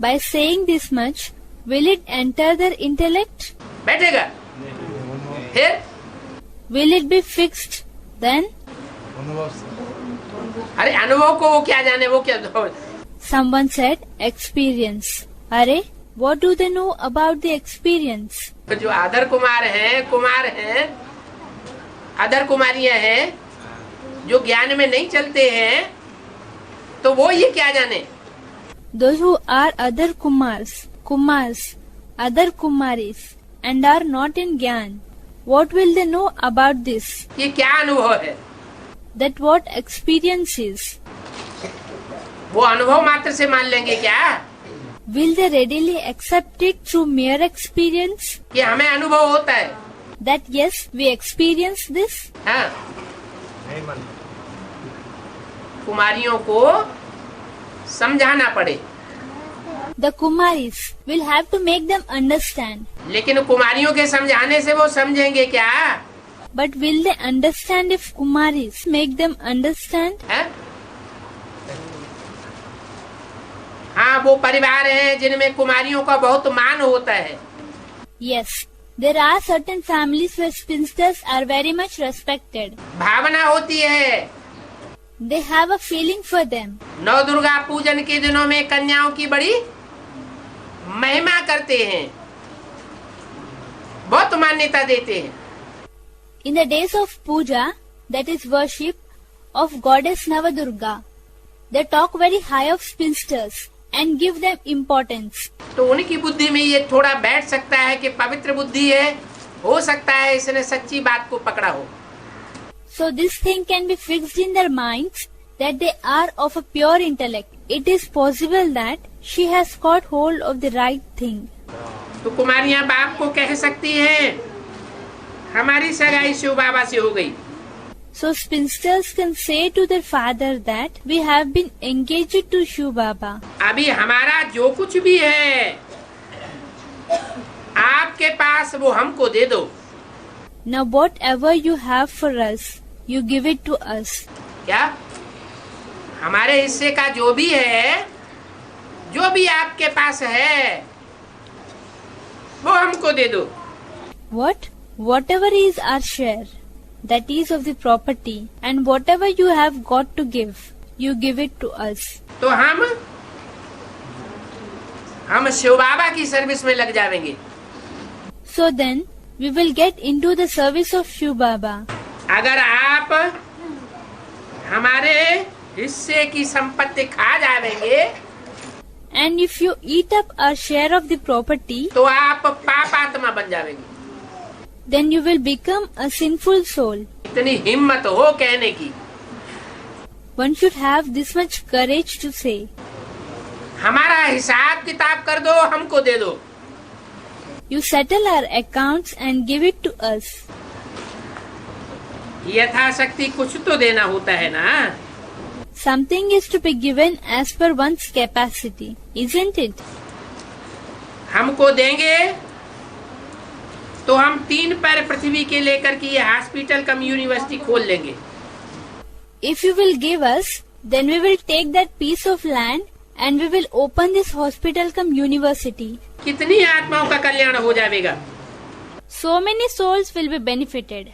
By saying this much, will it enter their intellect? बैठेगा। फिर Will it be fixed then? अरे अनुभव को वो क्या जाने, वो क्या। Someone said experience. अरे, what do they know about the experience? जो आदर कुमार हैं, अदर कुमारियां हैं, जो ज्ञान में नहीं चलते हैं, तो वो ये क्या जाने। Those who are other Kumars, other Kumaris, and are not in Gyan, what will they know about this? ये क्या अनुभव है? That what experience is? वो अनुभव मात्र से मान लेंगे क्या? Will they readily accept it through mere experience? कि हमें अनुभव होता है। That yes, we experience this? हाँ। कुमारियों को समझाना पड़े। The Kumaris will have to make them understand. लेकिन कुमारियों के समझाने से वो समझेंगे क्या? But will they understand if Kumaris make them understand? है? हाँ, वो परिवार हैं जिनमें कुमारियों का बहुत मान होता है। Yes, there are certain families where spinsters are very much respected. भावना होती है। They have a feeling for them. नौ दुर्गा पूजन के दिनों में कन्याओं की बड़ी महिमा करते हैं, बहुत मान्यता देते हैं। In the days of puja, that is worship of goddess Navadurga, they talk very high of spinsters and give them importance. तो उनकी बुद्धि में ये थोड़ा बैठ सकता है कि पवित्र बुद्धि है, हो सकता है इसने सच्ची बात को पकड़ा हो। So this thing can be fixed in their minds that they are of a pure intellect. It is possible that she has caught hold of the right thing. तो कुमारियां बाप को कह सकती हैं, हमारी सगाई शिव बाबा से हो गई। So spinsters can say to their father that we have been engaged to Shiv Baba. अभी हमारा जो कुछ भी है आपके पास वो हमको दे दो। Now whatever you have for us, you give it to us. क्या? हमारे हिस्से का जो भी है, जो भी आपके पास है, वो हमको दे दो। What? Whatever is our share, that is of the property, and whatever you have got to give, you give it to us. तो हम शिव बाबा की सर्विस में लग जाएंगे। So then, we will get into the service of Shiv Baba. अगर आप हमारे हिस्से की संपत्ति खा जाएंगे, And if you eat up our share of the property, तो आप पापात्मा बन जाएंगे। then you will become a sinful soul. इतनी हिम्मत हो कहने की। One should have this much courage to say, हमारा हिसाब किताब कर दो, हमको दे दो। you settle our accounts and give it to us. यथाशक्ति कुछ तो देना होता है ना। Something is to be given as per one's capacity, isn't it? हमको देंगे तो हम 3 पैर पृथ्वी के लेकर के ये हॉस्पिटल कम यूनिवर्सिटी खोल लेंगे। If you will give us, then we will take that piece of land and we will open this hospital cum university. कितनी आत्माओं का कल्याण हो जाएगा। So many souls will be benefited.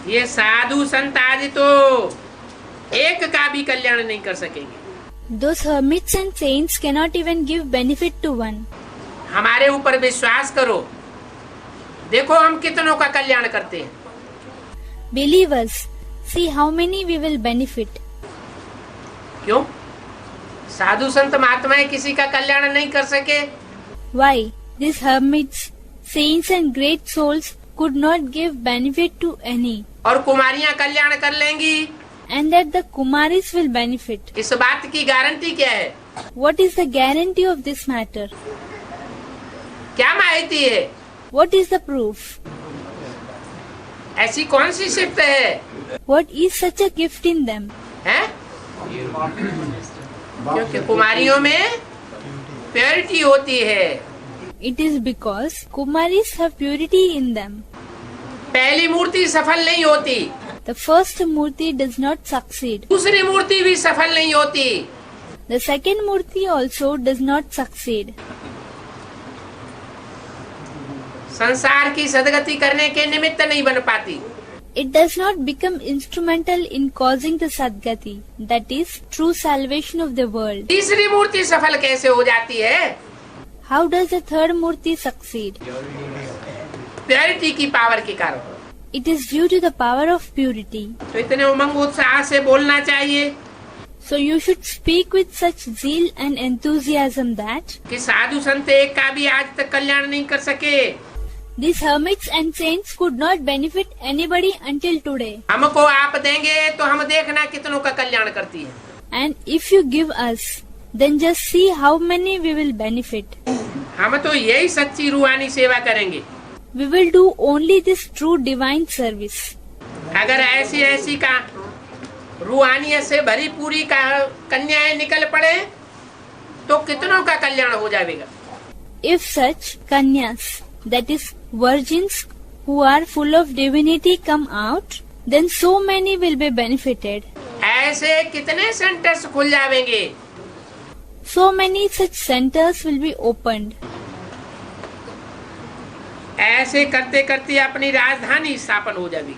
ये साधु संत आदि तो एक का भी कल्याण नहीं कर सकेंगे। Those hermits and saints cannot even give benefit to one. हमारे ऊपर विश्वास करो, देखो हम कितनों का कल्याण करते हैं। Believe us, see how many we will benefit. क्यों? साधु संत महात्माएं किसी का कल्याण नहीं कर सके। Why? These hermits, saints and great souls could not give benefit to any, और कुमारियां कल्याण कर लेंगी। and that the Kumaris will benefit. इस बात की गारंटी क्या है? What is the guarantee of this matter? क्या माहिती है? What is the proof? ऐसी कौन सी सिफ्त है? What is such a gift in them? हैं? क्योंकि कुमारियों में प्योरिटी होती है। It is because Kumaris have purity in them. पहली मूर्ति सफल नहीं होती, The first Murti does not succeed. दूसरी मूर्ति भी सफल नहीं होती। The second Murti also does not succeed. संसार की सदगति करने के निमित्त नहीं बन पाती। It does not become instrumental in causing the Sadgati, that is, true salvation of the world. तीसरी मूर्ति सफल कैसे हो जाती है? How does the third Murti succeed? Purity की पावर के कारण। It is due to the power of purity. तो इतने उमंग उत्साह से बोलना चाहिए So you should speak with such zeal and enthusiasm that कि साधु संत एक का भी आज तक कल्याण नहीं कर सके। these hermits and saints could not benefit anybody until today. हमको आप देंगे तो हम देखना कितनों का कल्याण करती है। And if you give us, then just see how many we will benefit. हम तो यही सच्ची रूहानी सेवा करेंगे। We will do only this true divine service. अगर ऐसी का रूहानियत से भरी पूरी का कन्याएं निकल पड़े तो कितनों का कल्याण हो जाएगा। If such kanyas, that is virgins who are full of divinity come out, then so many will be benefited. ऐसे कितने सेंटर्स खुल जाएंगे। So many such centers will be opened. ऐसे करते करते अपनी राजधानी स्थापन हो जाएगी।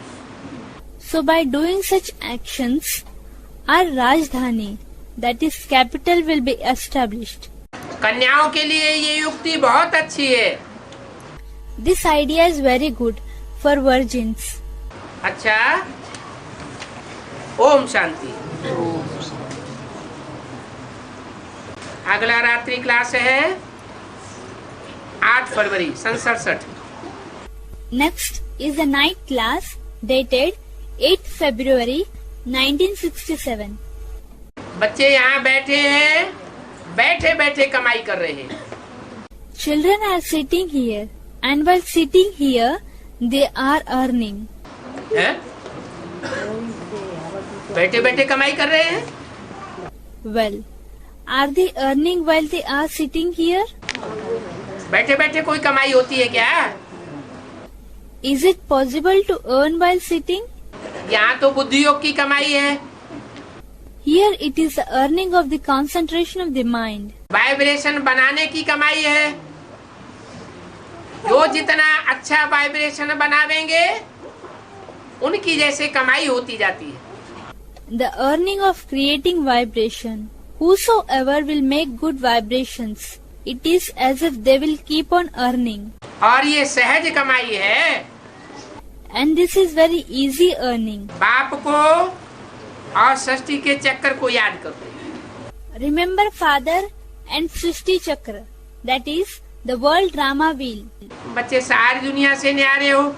So by doing such actions, our Rajdhani, that is capital, will be established. कन्याओं के लिए ये युक्ति बहुत अच्छी है। This idea is very good for virgins. अच्छा, ओम शांति। अगला रात्रि क्लास है 8 फरवरी सन 67। Next is the night class dated 8th February 1967. बच्चे यहाँ बैठे हैं, बैठे बैठे कमाई कर रहे हैं। Children are sitting here, and while sitting here, they are earning. हैं? बैठे बैठे कमाई कर रहे हैं। Well, are they earning while they are sitting here? बैठे बैठे कोई कमाई होती है क्या? Is it possible to earn while sitting? यहाँ तो बुद्धि योग की कमाई है। Here it is the earning of the concentration of the mind. Vibration बनाने की कमाई है। जो जितना अच्छा वाइब्रेशन बनावेंगे उनकी जैसे कमाई होती जाती है। The earning of creating vibration. Whosoever will make good vibrations, it is as if they will keep on earning. और ये सहज कमाई है। And this is very easy earning. बाप को और सृष्टि के चक्कर को याद करो। Remember Father and Srishti Chakra, that is the world drama wheel. बच्चे सारी दुनिया से न्यारे हो।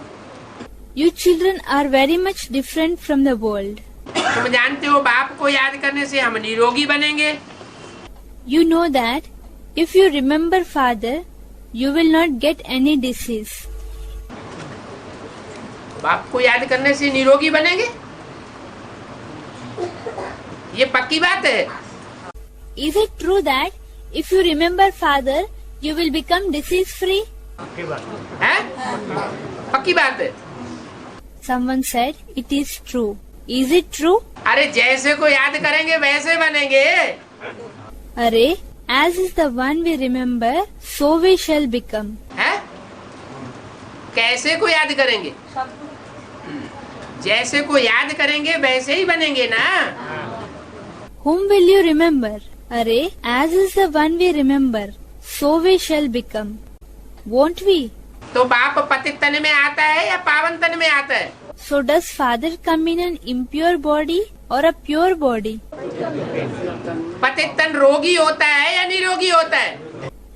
You children are very much different from the world. तुम जानते हो बाप को याद करने से हम निरोगी बनेंगे। You know that if you remember Father, you will not get any disease. बाप को याद करने से निरोगी बनेंगे, ये पक्की बात है। Is it true that if you remember Father, you will become disease free? है? पक्की बात है। Someone said it is true. Is it true? अरे जैसे को याद करेंगे वैसे बनेंगे। अरे, as is the one we remember, so we shall become. है? कैसे को याद करेंगे? जैसे को याद करेंगे वैसे ही बनेंगे ना। Whom will you remember? अरे, as is the one we remember, so we shall become. Won't we? तो बाप पतित तन में आता है या पावन तन में आता है? So does Father come in an impure body or a pure body? पतित तन रोगी होता है या निरोगी होता है?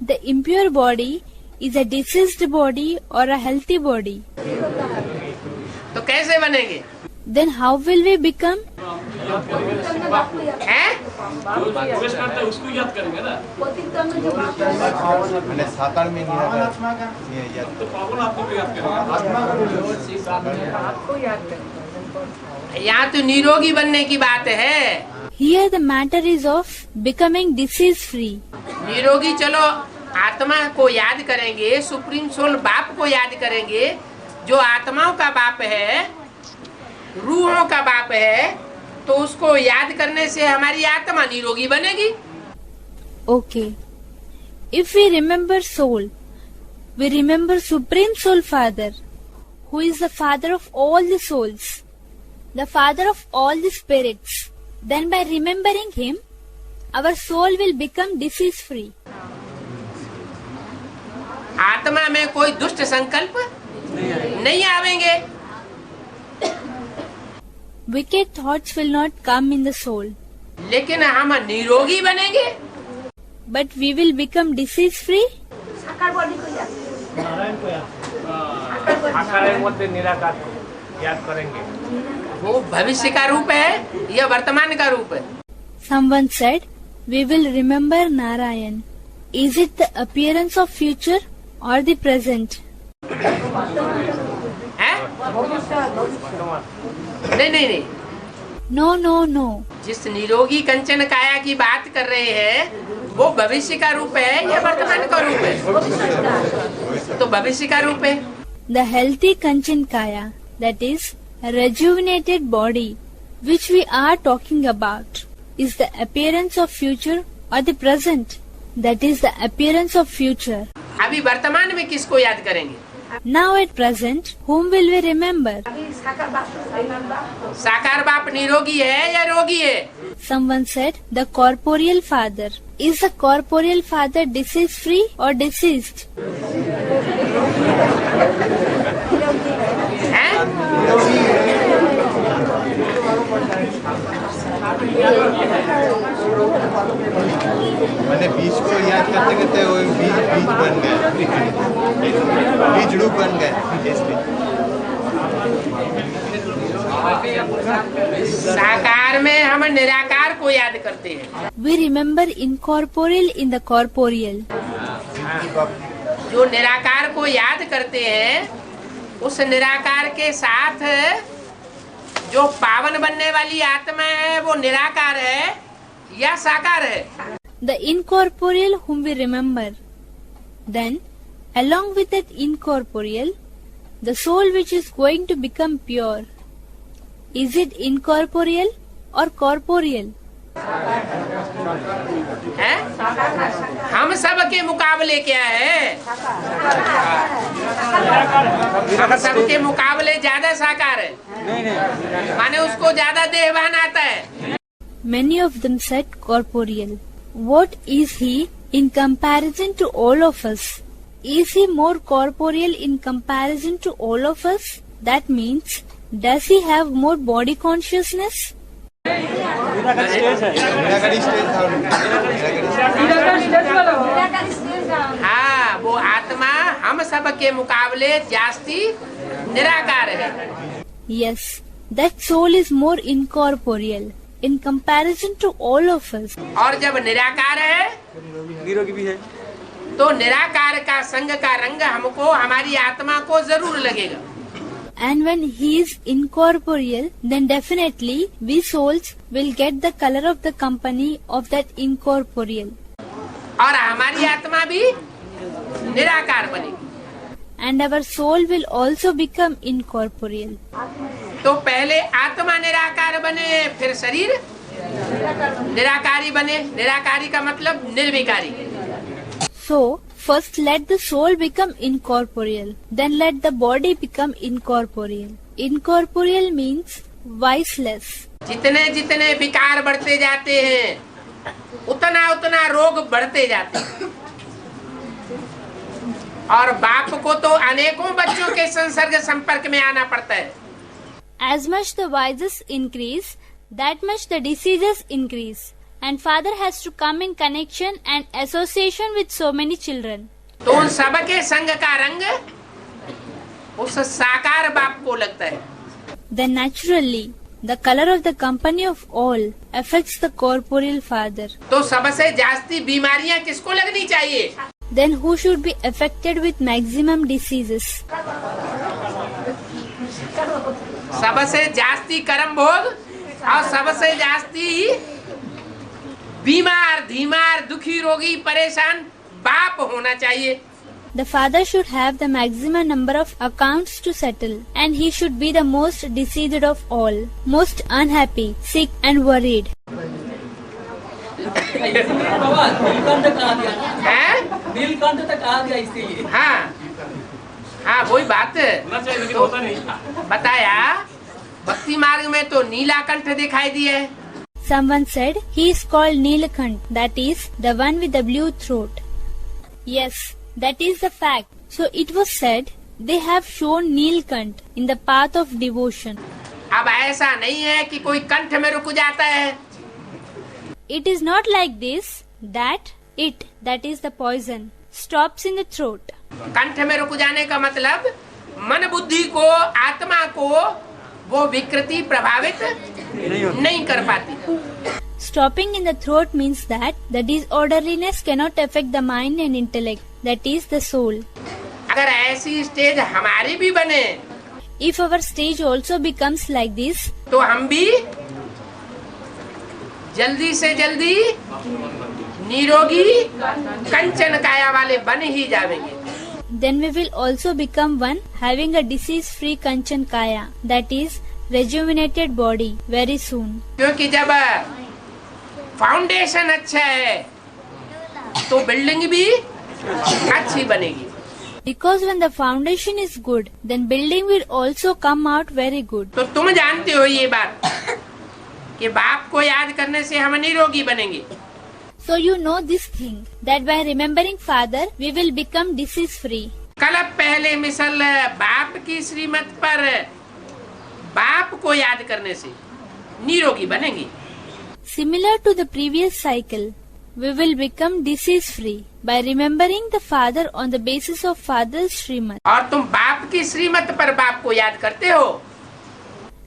The impure body is a diseased body or a healthy body. तो कैसे बनेंगे? Then how will we become? हैं? मैंने साकार में यहाँ तो निरोगी बनने की बात है। Here the matter is of becoming disease free. निरोगी चलो आत्मा को याद करेंगे, सुप्रीम सोल बाप को याद करेंगे, जो आत्माओं का बाप है, रूहों का बाप है, तो उसको याद करने से हमारी आत्मा निरोगी बनेगी। Okay. If we remember soul, we remember Supreme Soul Father, who is the Father of all the souls, the Father of all the spirits. Then by remembering Him, our soul will become disease free. आत्मा में कोई दुष्ट संकल्प नहीं आवेंगे। Wicked thoughts will not come in the soul, लेकिन हम निरोगी बनेंगे। but we will become disease free. आकार मध्य निराकार याद करेंगे। वो भविष्य का रूप है या वर्तमान का रूप है? Someone said, we will remember Narayan. Is it the appearance of future or the present? हैं? नहीं। No, no, no. जिस निरोगी कंचन काया की बात कर रहे हैं, वो भविष्य का रूप है या वर्तमान का रूप है? तो भविष्य का रूप है। The healthy Kanchan Kaya, that is, a rejuvenated body, which we are talking about, is the appearance of future or the present? That is the appearance of future. अभी वर्तमान में किसको याद करेंगे? Now at present, whom will we remember? साकार बाप निरोगी है या रोगी है? Someone said, the corporeal father. Is the corporeal father disease free or diseased? हैं? मैंने बीज को याद करते करते वो बीज बन गए, बीजड़ू बन गए। साकार में हम निराकार को याद करते हैं। We remember incorporeal in the corporeal. जो निराकार को याद करते हैं, उस निराकार के साथ जो पावन बनने वाली आत्मा है, वो निराकार है या साकार है? The incorporeal whom we remember. Then, along with that incorporeal, the soul which is going to become pure. Is it incorporeal or corporeal? हैं? हम सब के मुकाबले क्या है? हम सबके मुकाबले ज्यादा साकार है, नहीं नहीं, माने उसको ज्यादा देहवान आता है। Many of them said corporeal. What is he in comparison to all of us? Is he more corporeal in comparison to all of us? That means, does he have more body consciousness? निराकार stage है। निराकारी stage था। हाँ, वो आत्मा हम सब के मुकाबले जास्ती निराकार है। Yes, that soul is more incorporeal in comparison to all of us. और जब निराकार है निरोगी भी है। तो निराकार का संग का रंग हमको, हमारी आत्मा को जरूर लगेगा। And when he is incorporeal, then definitely we souls will get the color of the company of that incorporeal. और हमारी आत्मा भी निराकार बनेगी। And our soul will also become incorporeal. तो पहले आत्मा निराकार बने, फिर शरीर निराकारी बने। निराकारी का मतलब निर्विकारी। So, first let the soul become incorporeal, then let the body become incorporeal. Incorporeal means voiceless. जितने जितने विकार बढ़ते जाते हैं, उतना उतना रोग बढ़ते जाते हैं। और बाप को तो अनेकों बच्चों के संसर्ग संपर्क में आना पड़ता है। As much the vices increase, that much the diseases increase. And father has to come in connection and association with so many children. तो उन सबके संग का रंग उस साकार बाप को लगता है। Then naturally, the color of the company of all affects the corporeal father. तो सबसे जास्ती बीमारियां किसको लगनी चाहिए? Then who should be affected with maximum diseases? सबसे जास्ती कर्म भोग और सबसे जास्ती बीमार, धीमार, दुखी, रोगी, परेशान बाप होना चाहिए। The father should have the maximum number of accounts to settle, and he should be the most diseased of all, most unhappy, sick and worried. Neelkanth तक आ गया इसके लिए। हाँ हाँ, वही बात तो बताया। भक्ति मार्ग में तो नीलाकंठ दिखाई दिए। Someone said he is called Neelakant, that is the one with the blue throat. Yes, that is the fact. So it was said they have shown Neelkant in the path of devotion. अब ऐसा नहीं है कि कोई कंठ में रुक जाता है। It is not like this, that it, that is the poison, stops in the throat. कंठ में रुक जाने का मतलब मन बुद्धि को, आत्मा को वो विकृति प्रभावित नहीं कर पाती। Stopping in the throat means that the disorderliness cannot affect the mind and intellect, that is the soul. अगर ऐसी स्टेज हमारी भी बने, If our stage also becomes like this, तो हम भी जल्दी से जल्दी निरोगी कंचन काया वाले बन ही जाएंगे। then we will also become one having a disease-free Kanchan Kaya, that is rejuvenated body, very soon. क्योंकि जब फाउंडेशन अच्छा है तो बिल्डिंग भी अच्छी बनेगी। Because when the foundation is good, then building will also come out very good. तो तुम जानते हो ये बात कि बाप को याद करने से हम निरोगी बनेंगे। So you know this thing, that by remembering father, we will become disease-free. कल पहले मिसल बाप की श्रीमत पर बाप को याद करने से निरोगी बनेंगे। Similar to the previous cycle, we will become disease-free by remembering the father on the basis of father's Srimad. और तुम बाप की श्रीमत पर बाप को याद करते हो।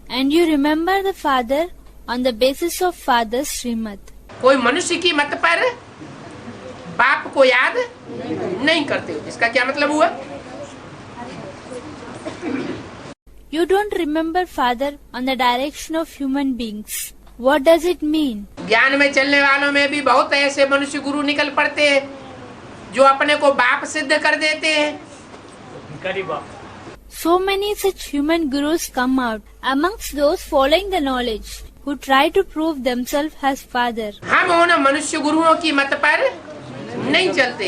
And you remember the father on the basis of father's Srimad. कोई मनुष्य की मत पर बाप को याद नहीं करते हो। इसका क्या मतलब हुआ? You don't remember father on the direction of human beings. What does it mean? ज्ञान में चलने वालों में भी बहुत ऐसे मनुष्य गुरु निकल पड़ते हैं जो अपने को बाप सिद्ध कर देते हैं। So many such human gurus come out amongst those following the knowledge, who try to prove themselves as father. हम उन मनुष्य गुरुओं की मत पर नहीं चलते।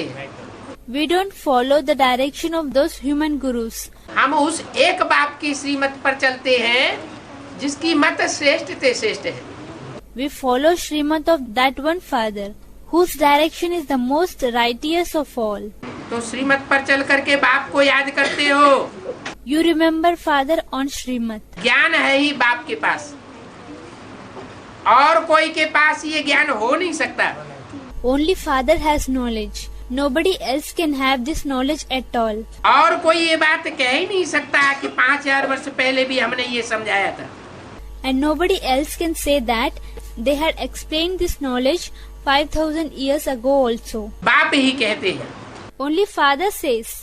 We don't follow the direction of those human gurus. हम उस एक बाप की श्रीमत पर चलते हैं जिसकी मत श्रेष्ठ से श्रेष्ठ है। We follow Srimad of that one father, whose direction is the most righteous of all. तो श्रीमत पर चल करके बाप को याद करते हो। You remember father on Srimad. ज्ञान है ही बाप के पास, और कोई के पास ये ज्ञान हो नहीं सकता। Only father has knowledge. Nobody else can have this knowledge at all. और कोई ये बात कह ही नहीं सकता कि 5000 वर्ष पहले भी हमने ये समझाया था। And nobody else can say that they had explained this knowledge 5000 years ago also. बाप ही कहते हैं। Only father says.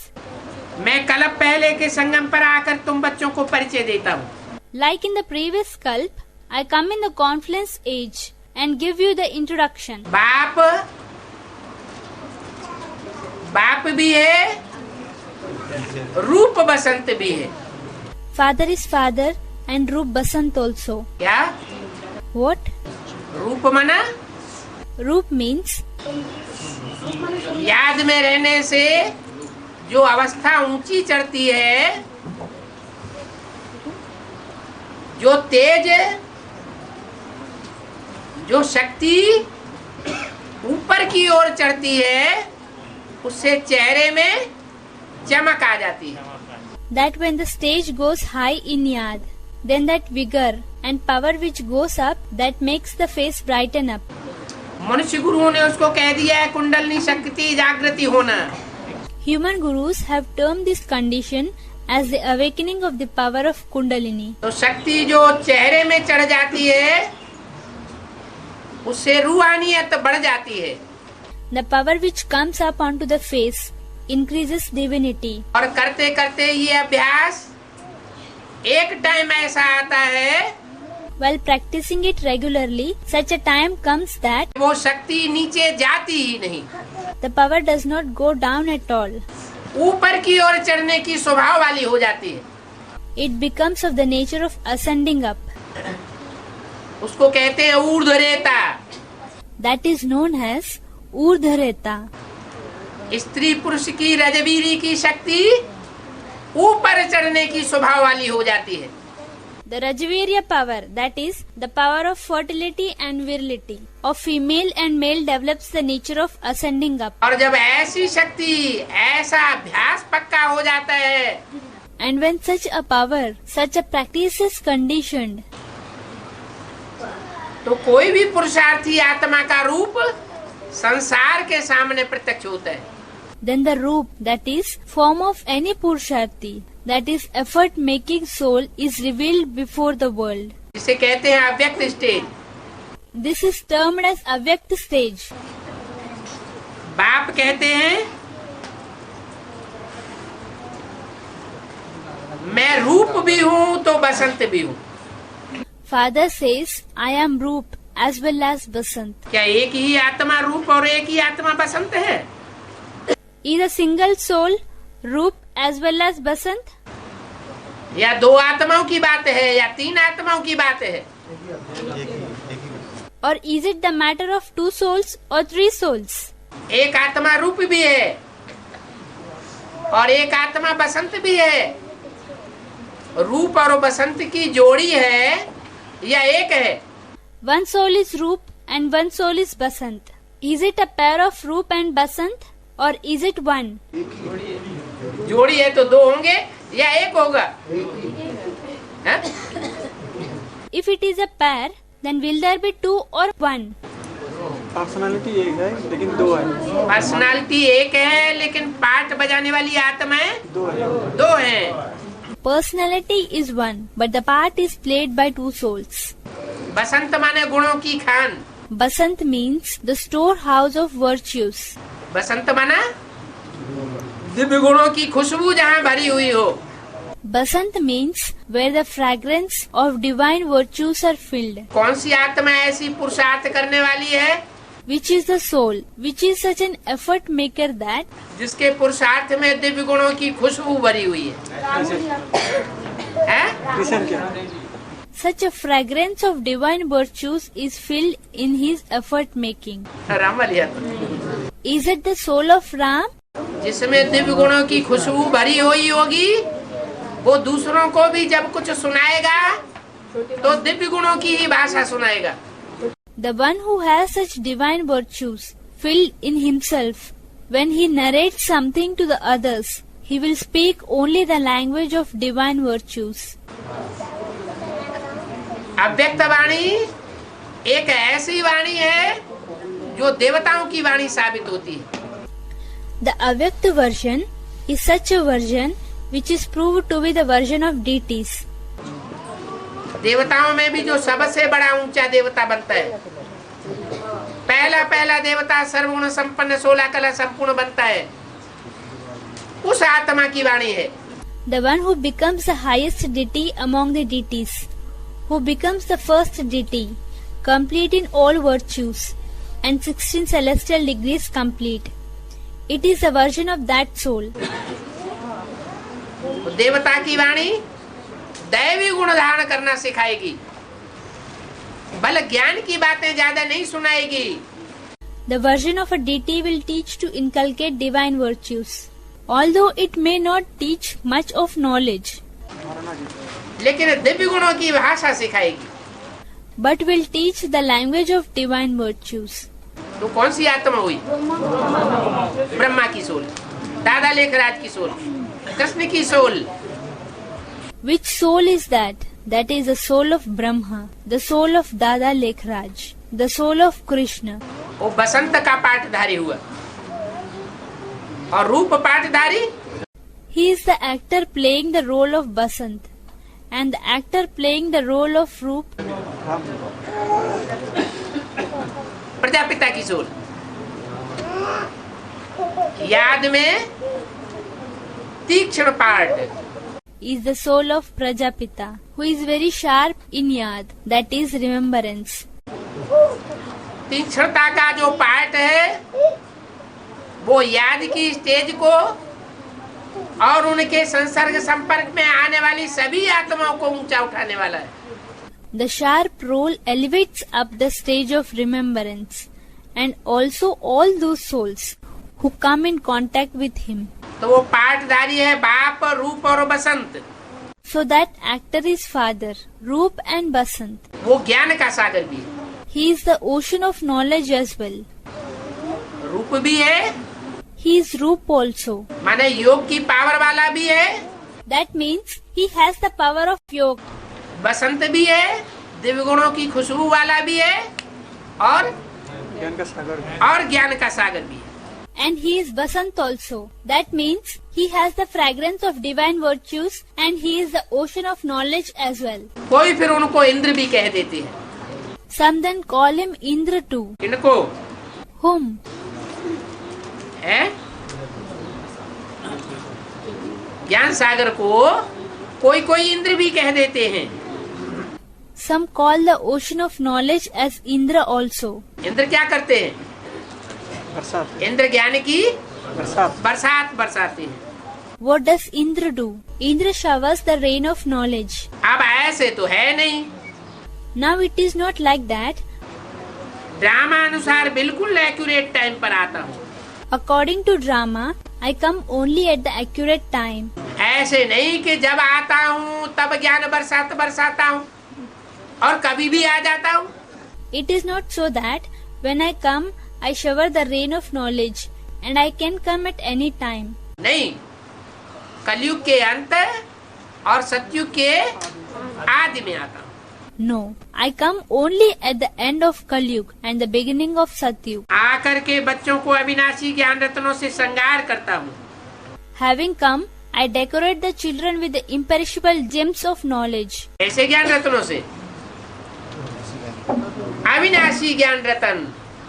मैं कल्प पहले के संगम पर आकर तुम बच्चों को परिचय देता हूँ। Like in the previous kalp, I come in the confluence age and give you the introduction. बाप भी है, रूप बसंत भी है। Father is father and Roop Basant also. क्या? What? रूप मना? Roop means याद में रहने से जो अवस्था ऊंची चढ़ती है, जो तेज, जो शक्ति ऊपर की ओर चढ़ती है, उससे चेहरे में चमक आ जाती है। that when the stage goes high in yad, then that vigor and power which goes up, that makes the face brighten up. मनुष्य गुरुओं ने उसको कह दिया है कुंडलनी शक्ति जागृति होना। Human gurus have termed this condition as the awakening of the power of Kundalini. तो शक्ति जो चेहरे में चढ़ जाती है, उससे रूहानियत बढ़ जाती है। The power which comes up onto the face increases divinity. और करते करते ये अभ्यास एक टाइम ऐसा आता है, While practicing it regularly, such a time comes that वो शक्ति नीचे जाती ही नहीं, the power does not go down at all. ऊपर की ओर चढ़ने की स्वभाव वाली हो जाती है। It becomes of the nature of ascending up. उसको कहते हैं ऊर्ध्वरेता। That is known as Urdhvareta. स्त्री पुरुष की रजवीरी की शक्ति ऊपर चढ़ने की स्वभाव वाली हो जाती है। The Rajvirya power, that is, the power of fertility and virility of female and male develops the nature of ascending up. और जब ऐसी शक्ति, ऐसा अभ्यास पक्का हो जाता है, And when such a power, such a practice is conditioned, तो कोई भी पुरुषार्थी आत्मा का रूप संसार के सामने प्रत्यक्ष होता है। then the roop, that is, form of any Purusharthi, that is, effort-making soul, is revealed before the world. जिसे कहते हैं अव्यक्त stage. This is termed as Avyakt stage. बाप कहते हैं मैं रूप भी हूँ तो बसंत भी हूँ। Father says, I am Roop as well as Basant. क्या एक ही आत्मा रूप और एक ही आत्मा बसंत है? Is a single soul Roop as well as Basant? या दो आत्माओं की बात है या तीन आत्माओं की बात है? Or is it the matter of two souls or three souls? एक आत्मा रूप भी है और एक आत्मा बसंत भी है। रूप और बसंत की जोड़ी है या एक है? One soul is Roop and one soul is Basant. Is it a pair of Roop and Basant or is it one? जोड़ी है तो दो होंगे या एक होगा? है? If it is a pair, then will there be two or one? Personality एक है लेकिन दो है। पर्सनालिटी एक है लेकिन पार्ट बजाने वाली आत्माएं दो हैं। Personality is one, but the part is played by two souls. बसंत माने गुणों की Khan. Basant means the storehouse of virtues. बसंत माना दिव्य गुणों की खुशबू जहाँ भरी हुई हो। Basant means where the fragrance of divine virtues are filled. कौन सी आत्मा ऐसी पुरुषार्थ करने वाली है Which is the soul, which is such an effort maker that जिसके पुरुषार्थ में दिव्य गुणों की खुशबू भरी हुई है? किशन क्या? such a fragrance of divine virtues is filled in his effort making. Ram लिया। Is it the soul of Ram जिसमें दिव्य गुणों की खुशबू भरी हुई होगी, वो दूसरों को भी जब कुछ सुनाएगा तो दिव्य गुणों की ही भाषा सुनाएगा। The one who has such divine virtues filled in himself, when he narrates something to the others, he will speak only the language of divine virtues. अव्यक्त वाणी एक ऐसी वाणी है जो देवताओं की वाणी साबित होती है। The Avyakta version is such a version which is proved to be the version of deities. देवताओं में भी जो सबसे बड़ा ऊंचा देवता बनता है, पहला देवता सर्वगुण संपन्न 16 कला संपूर्ण बनता है, उस आत्मा की वाणी है। The one who becomes the highest deity among the deities, who becomes the first deity, complete in all virtues and 16 celestial degrees complete. It is a version of that soul. देवता की वाणी दैवी गुण धारण करना सिखाएगी, बल ज्ञान की बातें ज्यादा नहीं सुनाएगी। The version of a deity will teach to inculcate divine virtues, although it may not teach much of knowledge, लेकिन दिव्य गुणों की भाषा सिखाएगी। but will teach the language of divine virtues. तो कौन सी आत्मा हुई? ब्रह्मा की सोल, दादा लेखराज की सोल, कृष्ण की soul. Which soul is that? That is the soul of Brahma, the soul of Dada Lekhraj, the soul of Krishna. वो बसंत का पाठधारी हुआ, और रूप पाठधारी He is the actor playing the role of Basant, and the actor playing the role of Roop. Prajapita की soul. याद में तीक्ष्ण पाठ Is the soul of Prajapita, who is very sharp in yad, that is remembrance. तीक्ष्णता का जो part है वो याद की स्टेज को और उनके संसर्ग संपर्क में आने वाली सभी आत्माओं को ऊंचा उठाने वाला है। The sharp role elevates up the stage of remembrance, and also all those souls who come in contact with him. तो वो पाठधारी है बाप, रूप और बसंत। So that actor is father, Roop and Basant. वो ज्ञान का सागर भी है, He is the ocean of knowledge as well. रूप भी है, He is Roop also. माने योग की पावर वाला भी है, That means he has the power of yoga. बसंत भी है, दिव्य गुणों की खुशबू वाला भी है, और ज्ञान का सागर है। और ज्ञान का सागर भी है। And he is Basant also. That means he has the fragrance of divine virtues and he is the ocean of knowledge as well. कोई फिर उनको इंद्र भी कह देते हैं। Some then call him Indra too. इनको Whom? है ज्ञान सागर को कोई कोई इंद्र भी कह देते हैं। Some call the ocean of knowledge as Indra also. Indra क्या करते हैं? बरसात इंद्र ज्ञान की बरसात बरसात बरसाते हैं। What does Indra do? Indra showers the rain of knowledge. अब ऐसे तो है नहीं, Now it is not like that. Drama अनुसार बिल्कुल एक्यूरेट टाइम पर आता हूँ। According to drama, I come only at the accurate time. ऐसे नहीं कि जब आता हूँ तब ज्ञान बरसाता हूँ और कभी भी आ जाता हूँ। It is not so that when I come, I shower the rain of knowledge and I can come at any time. नहीं, कलयुग के अंत और सतयुग के आदि में आता हूँ। No, I come only at the end of Kalyug and the beginning of Satyug. आकर के बच्चों को अविनाशी ज्ञान रत्नों से श्रृंगार करता हूँ। Having come, I decorate the children with the imperishable gems of knowledge. ऐसे ज्ञान रत्नों से अविनाशी ज्ञान रत्न।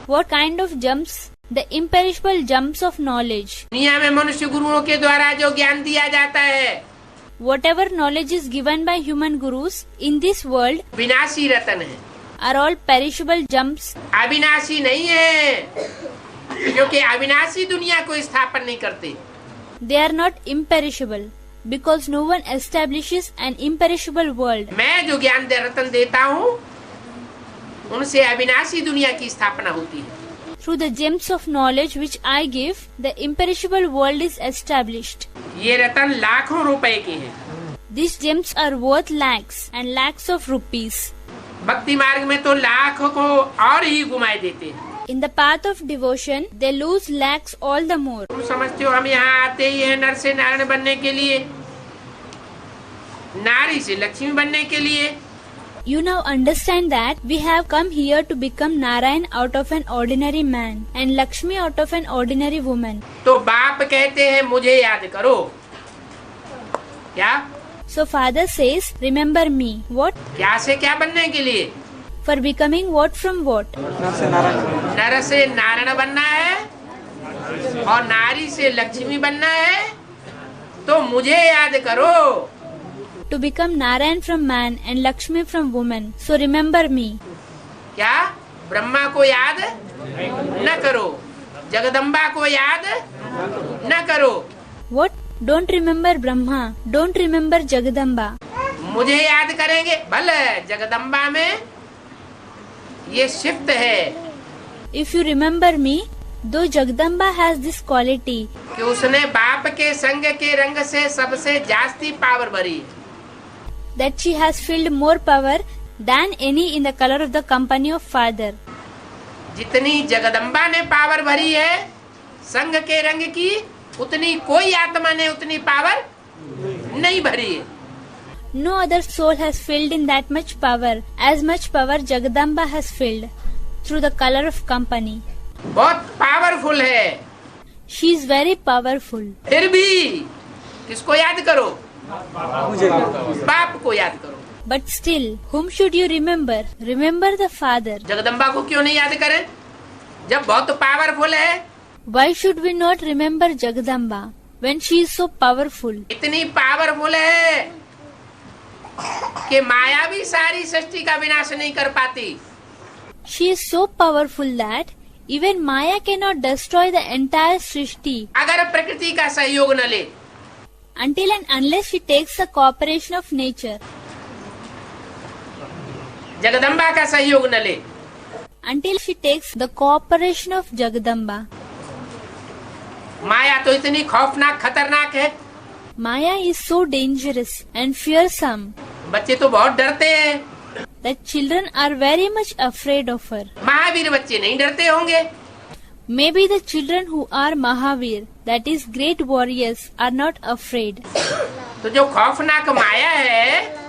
What kind of gems? The imperishable gems of knowledge. दुनिया में मनुष्य गुरुओं के द्वारा जो ज्ञान दिया जाता है Whatever knowledge is given by human gurus in this world विनाशी रत्न है, are all perishable gems. अविनाशी नहीं है, क्योंकि अविनाशी दुनिया को स्थापन नहीं करते। They are not imperishable because no one establishes an imperishable world. मैं जो ज्ञान रत्न देता हूँ उनसे अविनाशी दुनिया की स्थापना होती है। Through the gems of knowledge which I give, the imperishable world is established. ये रतन लाखों रुपए के हैं। These gems are worth lakhs and lakhs of rupees. भक्ति मार्ग में तो लाखों को और ही घुमाए देते हैं। In the path of devotion, they lose lakhs all the more. तुम समझते हो हम यहाँ आते ही हैं नर से नारायण बनने के लिए, नारी से लक्ष्मी बनने के लिए। You now understand that we have come here to become Narayan out of an ordinary man and Lakshmi out of an ordinary woman. तो बाप कहते हैं मुझे याद करो, क्या? So father says, remember me. What? क्या से क्या बनने के लिए? For becoming what from what? नर से नारायण बनना है और नारी से लक्ष्मी बनना है, तो मुझे याद करो। To become Narayan from man and Lakshmi from woman. So remember me. क्या? ब्रह्मा को याद न करो, जगदम्बा को याद न करो। What? Don't remember Brahma. Don't remember Jagadamba. मुझे याद करेंगे। भले जगदम्बा में ये शिफ्ट है If you remember me, though Jagadamba has this quality, कि उसने बाप के संग के रंग से सबसे जास्ती पावर भरी, that she has filled more power than any in the color of the company of father. जितनी जगदम्बा ने पावर भरी है संग के रंग की, उतनी कोई आत्मा ने उतनी पावर नहीं भरी है। No other soul has filled in that much power Jagadamba has filled through the color of company. बहुत पावरफुल है। She is very powerful. फिर भी किसको याद करो? बाप को याद करो। But still, whom should you remember? Remember the father. Jagdamba को क्यों नहीं याद करें जब बहुत पावरफुल है? Why should we not remember Jagadamba when she is so powerful? इतनी पावरफुल है कि माया भी सारी सृष्टि का विनाश नहीं कर पाती। She is so powerful that even Maya cannot destroy the entire Srishti अगर प्रकृति का सहयोग न ले। until and unless she takes the cooperation of nature. Jagdamba का सहयोग न ले। Until she takes the cooperation of Jagadamba. माया तो इतनी खौफनाक खतरनाक है, Maya is so dangerous and fearsome बच्चे तो बहुत डरते हैं। that children are very much afraid of her. Mahavir बच्चे नहीं डरते होंगे। Maybe the children who are Mahavir, that is great warriors, are not afraid. तो जो खौफनाक माया है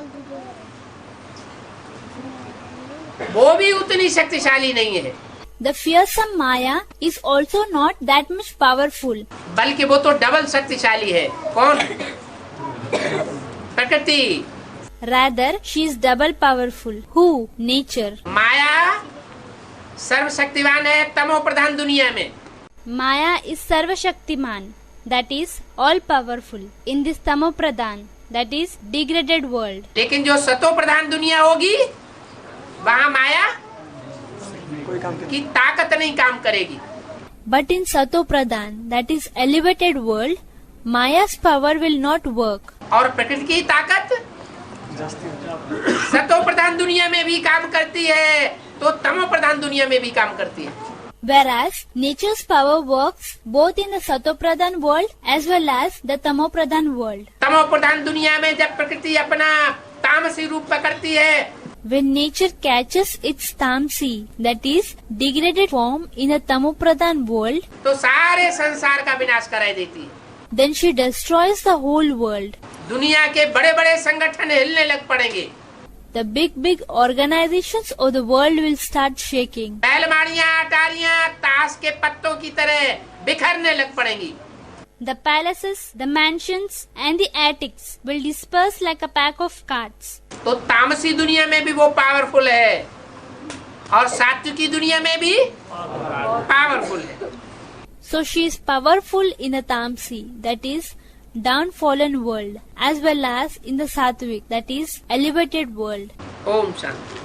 वो भी उतनी शक्तिशाली नहीं है, The fearsome Maya is also not that much powerful. बल्कि वो तो डबल शक्तिशाली है। कौन? प्रकृति। Rather, she is double powerful. Who? Nature. माया सर्वशक्तिवान है तमो प्रधान दुनिया में। Maya is Sarvashaktiman, that is all powerful in this Tamo Pradhan, that is degraded world. लेकिन जो सतो प्रधान दुनिया होगी वहाँ माया की ताकत नहीं काम करेगी। But in Sato Pradhan, that is elevated world, Maya's power will not work. और प्रकृति की ताकत सतो प्रधान दुनिया में भी काम करती है तो तमो प्रधान दुनिया में भी काम करती है। Whereas nature's power works both in the Sato Pradhan world as well as the Tamo Pradhan world. तमो प्रधान दुनिया में जब प्रकृति अपना तामसी रूप पकड़ती है, When nature catches its tamsi, that is degraded form in the Tamo Pradhan world, तो सारे संसार का विनाश कराई देती है। then she destroys the whole world. दुनिया के बड़े बड़े संगठन हिलने लग पड़ेंगे। The big organizations of the world will start shaking. बैलगाड़ियाँ अटारियाँ ताश के पत्तों की तरह बिखरने लग पड़ेंगी। The palaces, the mansions and the attics will disperse like a pack of cards. तो तामसी दुनिया में भी वो पावरफुल है और सात्विकी दुनिया में भी पावरफुल है। So she is powerful in the Tamsi, that is downfallen world, as well as in the Sattvic, that is elevated world. Om Shanti.